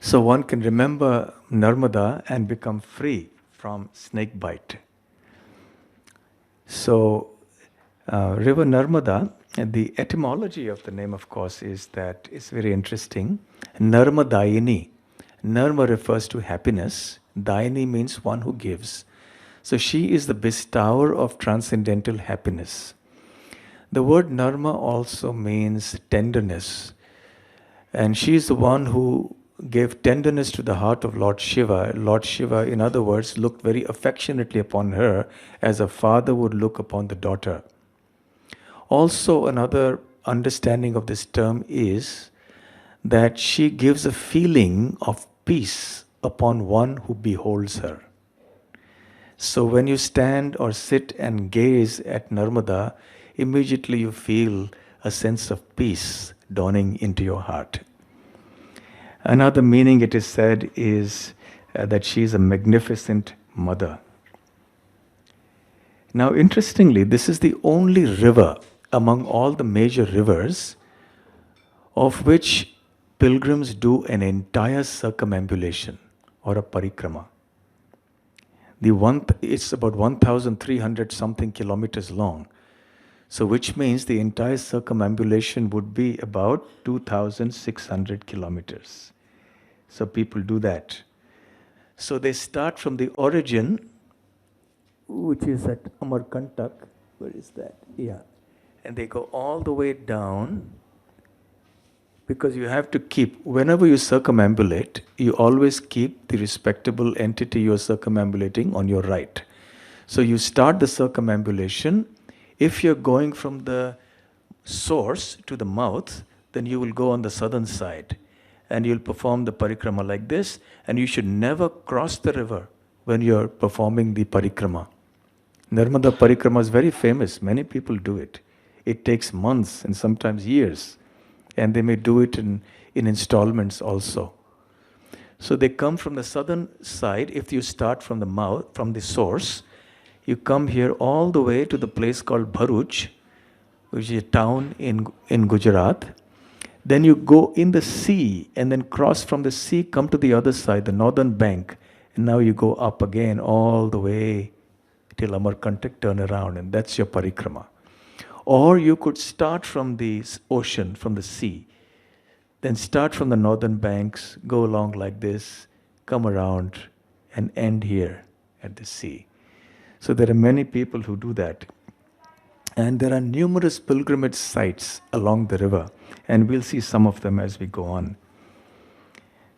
So one can remember Narmada and become free from snake bite. So River Narmada, the etymology of the name, of course, is that it's very interesting. Narmadayini. Narma refers to happiness. Dayini means one who gives. So she is the bestower of transcendental happiness. The word Narma also means tenderness. And she is the one who gave tenderness to the heart of Lord Shiva. Lord Shiva, in other words, looked very affectionately upon her as a father would look upon the daughter. Also, another understanding of this term is that she gives a feeling of peace upon one who beholds her. So when you stand or sit and gaze at Narmada, immediately you feel a sense of peace dawning into your heart. Another meaning, it is said, is that she is a magnificent mother. Now, interestingly, this is the only river among all the major rivers of which pilgrims do an entire circumambulation or a parikrama. It's about 1,300 something kilometers long. So which means the entire circumambulation would be about 2,600 kilometers. So people do that. So they start from the origin, which is at Amarkantak. Where is that? Yeah. And they go all the way down, because you have to keep, whenever you circumambulate, you always keep the respectable entity you are circumambulating on your right. So you start the circumambulation. If you're going from the source to the mouth, then you will go on the southern side and you'll perform the parikrama like this, and you should never cross the river when you're performing the parikrama. Narmada parikrama is very famous. Many people do it. It takes months and sometimes years, and they may do it in installments also. So they come from the southern side. If you start from the mouth, from the source, you come here all the way to the place called Bharuch, which is a town in Gujarat. Then you go in the sea and then cross from the sea, come to the other side, the northern bank. And now you go up again all the way till Amarkantak, turn around, and that's your parikrama. Or you could start from the ocean, from the sea. Then start from the northern banks, go along like this, come around and end here at the sea. So there are many people who do that. And there are numerous pilgrimage sites along the river. And we'll see some of them as we go on.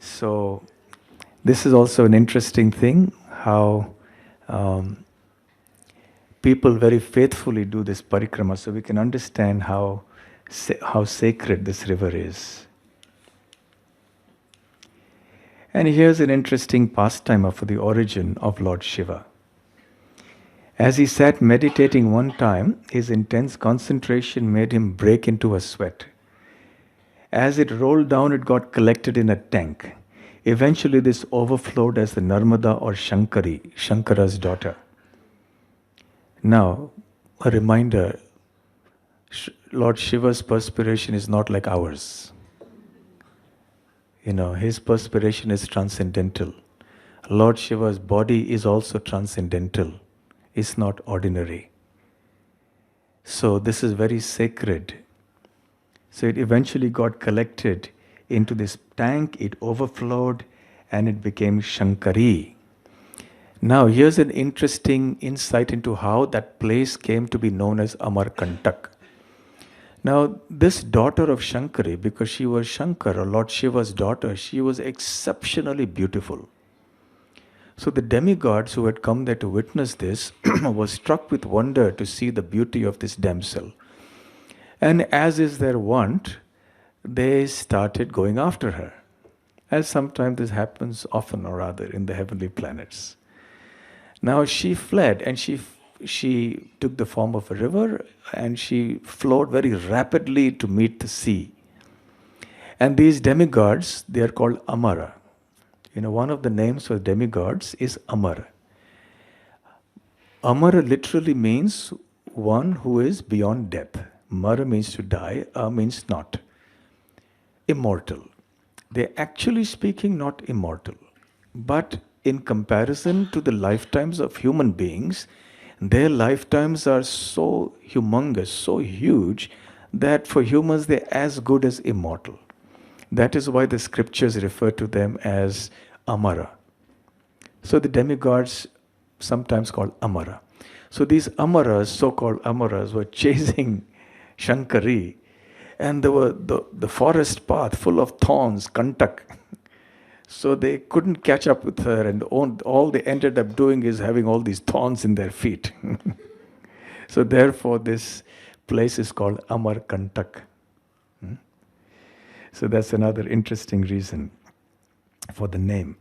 So this is also an interesting thing, how people very faithfully do this parikrama, so we can understand how sacred this river is. And here's an interesting pastime of the origin of Lord Shiva. As he sat meditating one time, his intense concentration made him break into a sweat. As it rolled down, it got collected in a tank. Eventually, this overflowed as the Narmada or Shankari, Shankara's daughter. Now, a reminder, Lord Shiva's perspiration is not like ours. His perspiration is transcendental. Lord Shiva's body is also transcendental. It's not ordinary. So this is very sacred. So it eventually got collected into this tank, it overflowed, and it became Shankari. Now here's an interesting insight into how that place came to be known as Amarkantak. Now this daughter of Shankari, because she was Shankar, or Lord Shiva's daughter, she was exceptionally beautiful. So the demigods who had come there to witness this were struck with wonder to see the beauty of this damsel. And as is their wont, they started going after her. As sometimes this happens often or rather in the heavenly planets. Now she fled, and she took the form of a river, and she flowed very rapidly to meet the sea. And these demigods, they are called Amara. One of the names for demigods is Amar. Amar literally means one who is beyond death. Mara means to die, means not. Immortal. They're actually speaking not immortal. But in comparison to the lifetimes of human beings, their lifetimes are so humongous, so huge, that for humans they're as good as immortal. That is why the scriptures refer to them as Amara. So the demigods, sometimes called Amara. So these Amaras, so-called Amaras, were chasing Shankari, and there were the forest path full of thorns, Kantak. So they couldn't catch up with her, and all they ended up doing is having all these thorns in their feet. So therefore this place is called Amarkantak. So that's another interesting reason for the name.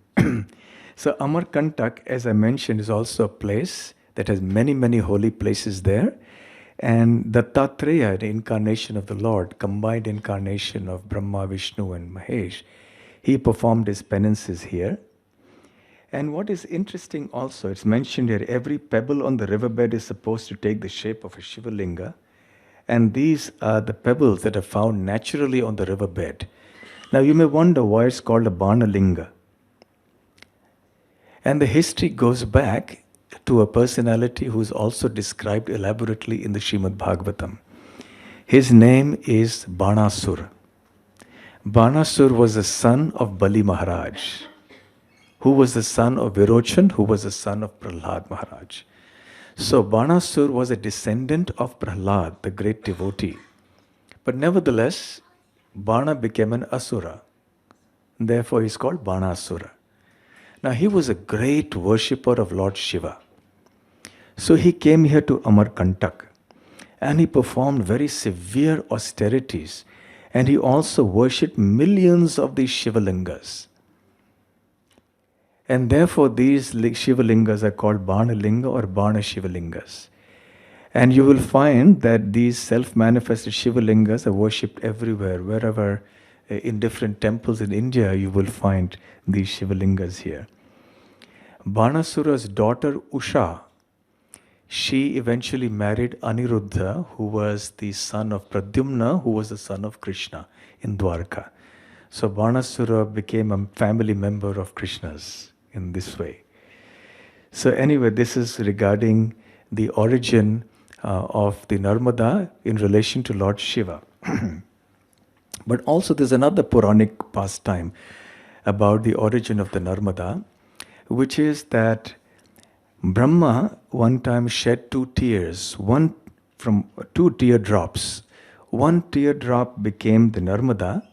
So Amarkantak, as I mentioned, is also a place that has many, many holy places there. And Dattatreya, the incarnation of the Lord, combined incarnation of Brahma, Vishnu and Mahesh, he performed his penances here. And what is interesting also, it's mentioned here, every pebble on the riverbed is supposed to take the shape of a Shivalinga. And these are the pebbles that are found naturally on the riverbed. Now you may wonder why it's called a Banalinga. And the history goes back to a personality who is also described elaborately in the Srimad Bhagavatam. His name is Banasur. Banasur was the son of Bali Maharaj, who was the son of Virochan, who was the son of Prahlad Maharaj. So Banasur was a descendant of Prahlad, the great devotee. But nevertheless, Bana became an Asura. Therefore he is called Banasura. Now he was a great worshipper of Lord Shiva. So he came here to Amarkantak and he performed very severe austerities, and he also worshipped millions of these Shivalingas. And therefore these Shivalingas are called Banalinga or Bana Shivalingas. And you will find that these self-manifested Shivalingas are worshipped everywhere, wherever in different temples in India, you will find these Shivalingas here. Banasura's daughter Usha, she eventually married Aniruddha, who was the son of Pradyumna, who was the son of Krishna in Dwarka. So Banasura became a family member of Krishna's in this way. So anyway, this is regarding the origin of the Narmada in relation to Lord Shiva. But also there's another Puranic pastime about the origin of the Narmada, which is that Brahma one time shed two tears, one from two teardrops. One teardrop became the Narmada,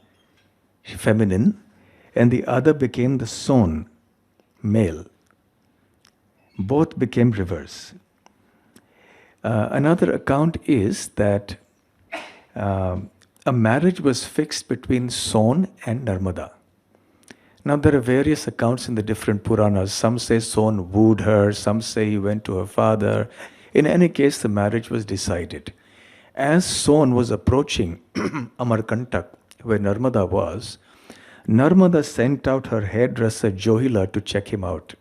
feminine, and the other became the Son, male. Both became rivers. Another account is that a marriage was fixed between Son and Narmada. Now there are various accounts in the different Puranas. Some say Son wooed her, some say he went to her father. In any case, the marriage was decided. As Son was approaching Amarkantak, where Narmada was, Narmada sent out her hairdresser Johila to check him out.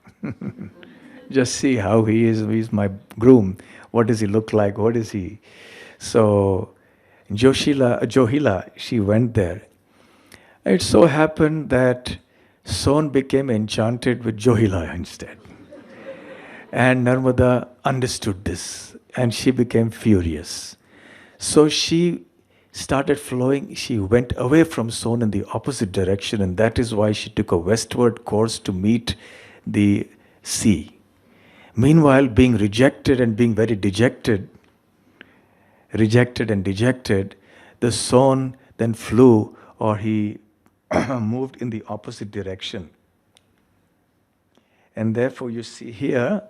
Just see how he is. He's my groom. What does he look like? What is he? So Johila, she went there. It so happened that Son became enchanted with Johila instead. And Narmada understood this and she became furious. So she started flowing. She went away from Son in the opposite direction, and that is why she took a westward course to meet the sea. Meanwhile, being rejected and being very dejected, the Son then flew, or he moved in the opposite direction. And therefore you see here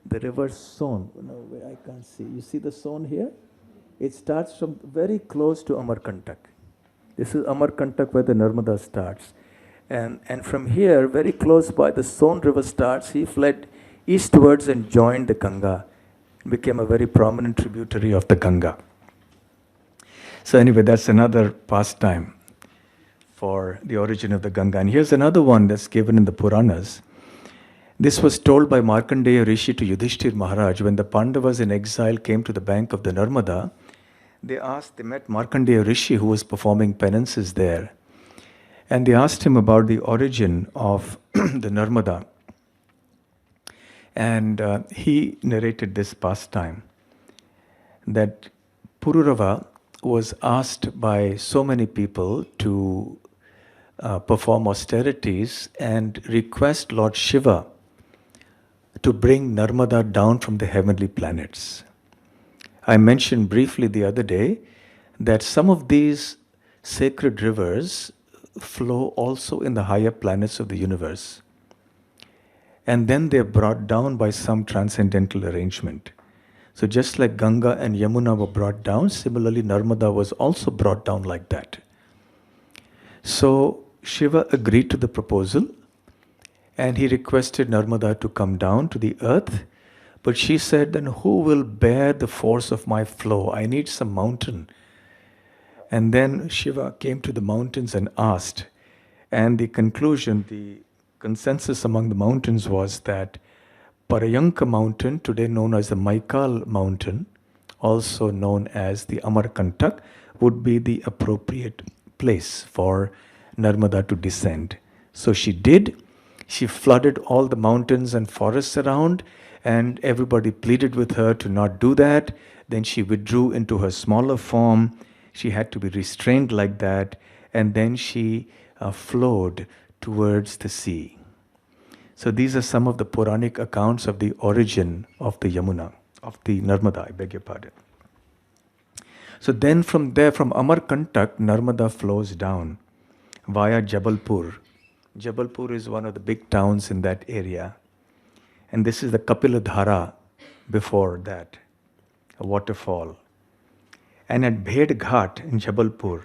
the river Son. No, I can't see. You see the Son here? It starts from very close to Amarkantak. This is Amarkantak where the Narmada starts. And from here, very close by, the Son river starts. He fled eastwards and joined the Ganga. Became a very prominent tributary of the Ganga. So anyway, that's another pastime for the origin of the Ganga. And here's another one that's given in the Puranas. This was told by Markandeya Rishi to Yudhishthir Maharaj. When the Pandavas in exile came to the bank of the Narmada, they met Markandeya Rishi, who was performing penances there. And they asked him about the origin of the Narmada. And he narrated this pastime, that Pururava was asked by so many people to perform austerities and request Lord Shiva to bring Narmada down from the heavenly planets. I mentioned briefly the other day that some of these sacred rivers flow also in the higher planets of the universe. And then they're brought down by some transcendental arrangement. So just like Ganga and Yamuna were brought down, similarly Narmada was also brought down like that. So Shiva agreed to the proposal and he requested Narmada to come down to the earth. But she said, then who will bear the force of my flow? I need some mountain. And then Shiva came to the mountains and asked. And the conclusion, the consensus among the mountains was that Parayanka mountain, today known as the Maikal mountain, also known as the Amarkantak, would be the appropriate place for Narmada to descend. So she did. She flooded all the mountains and forests around, and everybody pleaded with her to not do that. Then she withdrew into her smaller form. She had to be restrained like that, and then she flowed towards the sea. So these are some of the Puranic accounts of the origin of the Yamuna, of the Narmada, I beg your pardon. So then from there, from Amarkantak, Narmada flows down via Jabalpur. Jabalpur is one of the big towns in that area. And this is the Kapiladhara before that, a waterfall. And at Bhed Ghat in Jabalpur,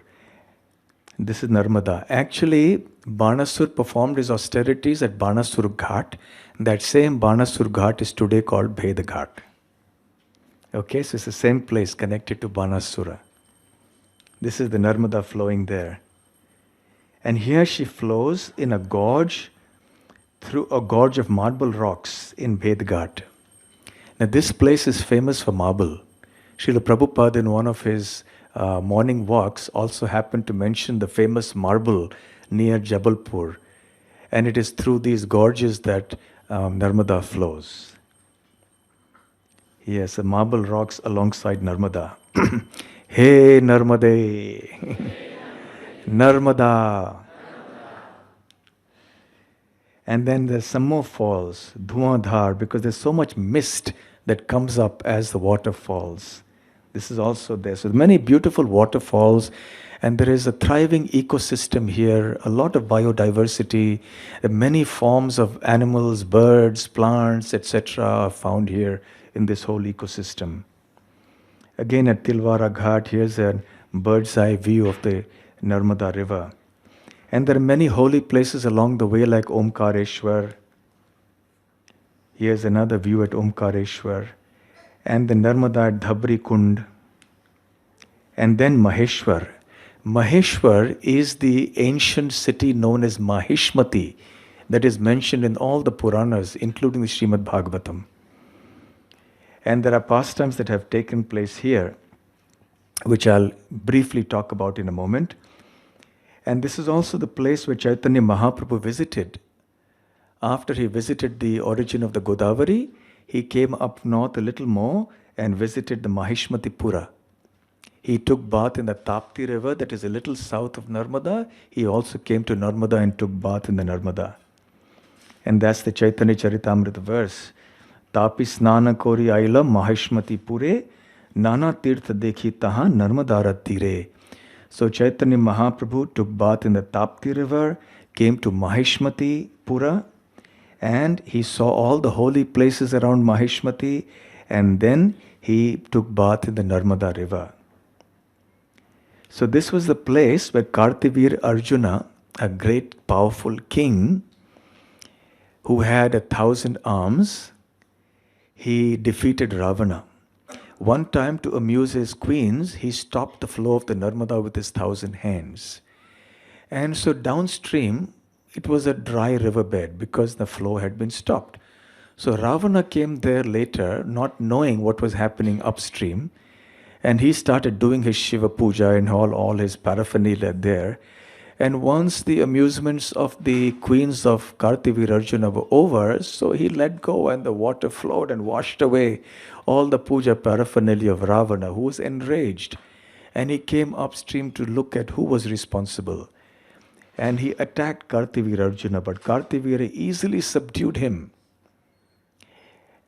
this is Narmada. Actually, Banasur performed his austerities at Banasur Ghat. That same Banasur Ghat is today called Bhed Ghat. Okay, so it's the same place connected to Banasura. This is the Narmada flowing there. And here she flows in a gorge, through a gorge of marble rocks in Bedghat. Now this place is famous for marble. Srila Prabhupada in one of his morning walks also happened to mention the famous marble near Jabalpur. And it is through these gorges that Narmada flows. Yes, the marble rocks alongside Narmada. Hey Narmade! Narmada! And then there's some more falls, Dhuandhar, because there's so much mist that comes up as the water falls. This is also there. So many beautiful waterfalls, and there is a thriving ecosystem here, a lot of biodiversity, many forms of animals, birds, plants, etc. are found here in this whole ecosystem. Again at Tilwara Ghat, here's a bird's eye view of the Narmada river. And there are many holy places along the way like Omkareshwar. Here's another view at Omkareshwar. And the Narmada at Dhabri Kund. And then Maheshwar. Maheshwar is the ancient city known as Mahishmati that is mentioned in all the Puranas, including the Srimad Bhagavatam. And there are pastimes that have taken place here, which I'll briefly talk about in a moment. And this is also the place where Chaitanya Mahaprabhu visited. After he visited the origin of the Godavari, he came up north a little more and visited the Mahishmati Pura. He took bath in the Tapti river that is a little south of Narmada. He also came to Narmada and took bath in the Narmada. And that's the Chaitanya Charitamrita verse. Tapi snana kori aila Mahishmati Pure, nana tirtha dekhi taha Narmadara tire. So Chaitanya Mahaprabhu took bath in the Tapti river, came to Mahishmati Pura, and he saw all the holy places around Mahishmati, and then he took bath in the Narmada river. So this was the place where Kartivir Arjuna, a great powerful king who had 1,000 arms, he defeated Ravana. One time, to amuse his queens, he stopped the flow of the Narmada with his 1,000 hands. And so downstream, it was a dry riverbed because the flow had been stopped. So Ravana came there later, not knowing what was happening upstream, and he started doing his Shiva Puja and all his paraphernalia there. And once the amusements of the queens of Kartivir Arjuna were over, so he let go and the water flowed and washed away all the puja paraphernalia of Ravana, who was enraged. And he came upstream to look at who was responsible. And he attacked Kartivir Arjuna, but Kartivir easily subdued him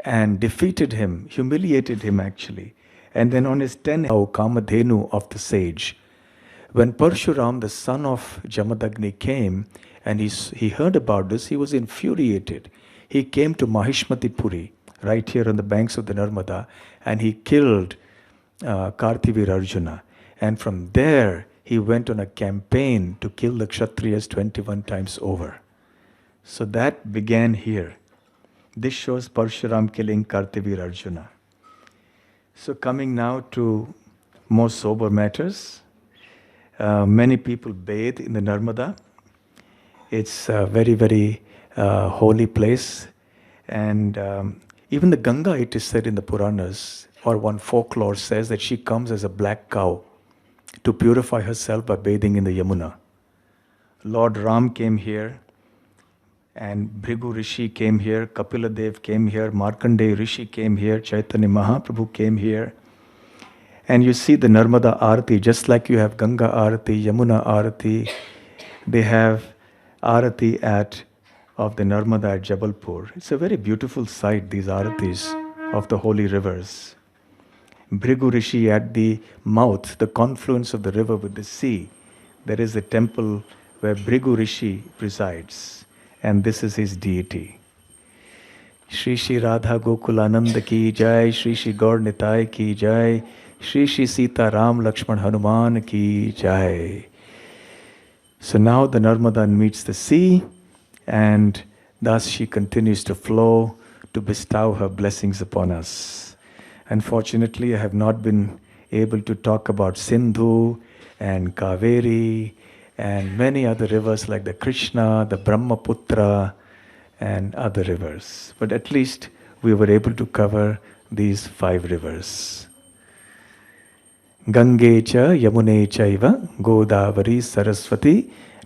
and defeated him, humiliated him actually. And then on his 10 Kamadhenu of the sage, when Parshuram, the son of Jamadagni, came and he heard about this, he was infuriated. He came to Mahishmati Puri, right here on the banks of the Narmada, and he killed Kartivir Arjuna. And from there, he went on a campaign to kill the Kshatriyas 21 times over. So that began here. This shows Parshuram killing Kartivir Arjuna. So coming now to more sober matters. Many people bathe in the Narmada. It's a very, very holy place. And even the Ganga, it is said in the Puranas, or one folklore says that she comes as a black cow to purify herself by bathing in the Yamuna. Lord Ram came here, and Bhrigu Rishi came here, Kapila Dev came here, Markandeya Rishi came here, Chaitanya Mahaprabhu came here. And you see the Narmada Arati, just like you have Ganga Arati, Yamuna Arati, they have Arati of the Narmada at Jabalpur. It's a very beautiful sight, these Aratis of the holy rivers. Bhrigu Rishi at the mouth, the confluence of the river with the sea, there is a temple where Bhrigu Rishi presides, and this is his deity. Shri Shri Radha Gokulananda ki jai, Shri Shri Gaur Nitai ki jai, Shri Shri Sita Ram Lakshman Hanuman ki jai. So now the Narmada meets the sea, and thus she continues to flow to bestow her blessings upon us. Unfortunately, I have not been able to talk about Sindhu and Kaveri and many other rivers like the Krishna, the Brahmaputra, and other rivers. But at least we were able to cover these 5 rivers. Gange cha Yamune chaiva Godavari Saraswati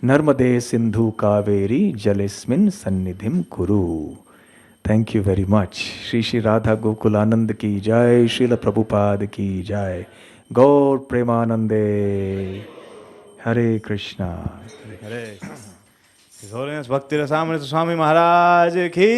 Narmade Sindhu Kaveri Jalesmin Sannidhim Kuru. Thank you very much. Shri Shri Radha Gokulanand ki jai, Srila Prabhupada ki jai. Gaur Premanande. Hare Krishna. Hare. His Holiness Bhakti Rasamrita Swami Maharaj ki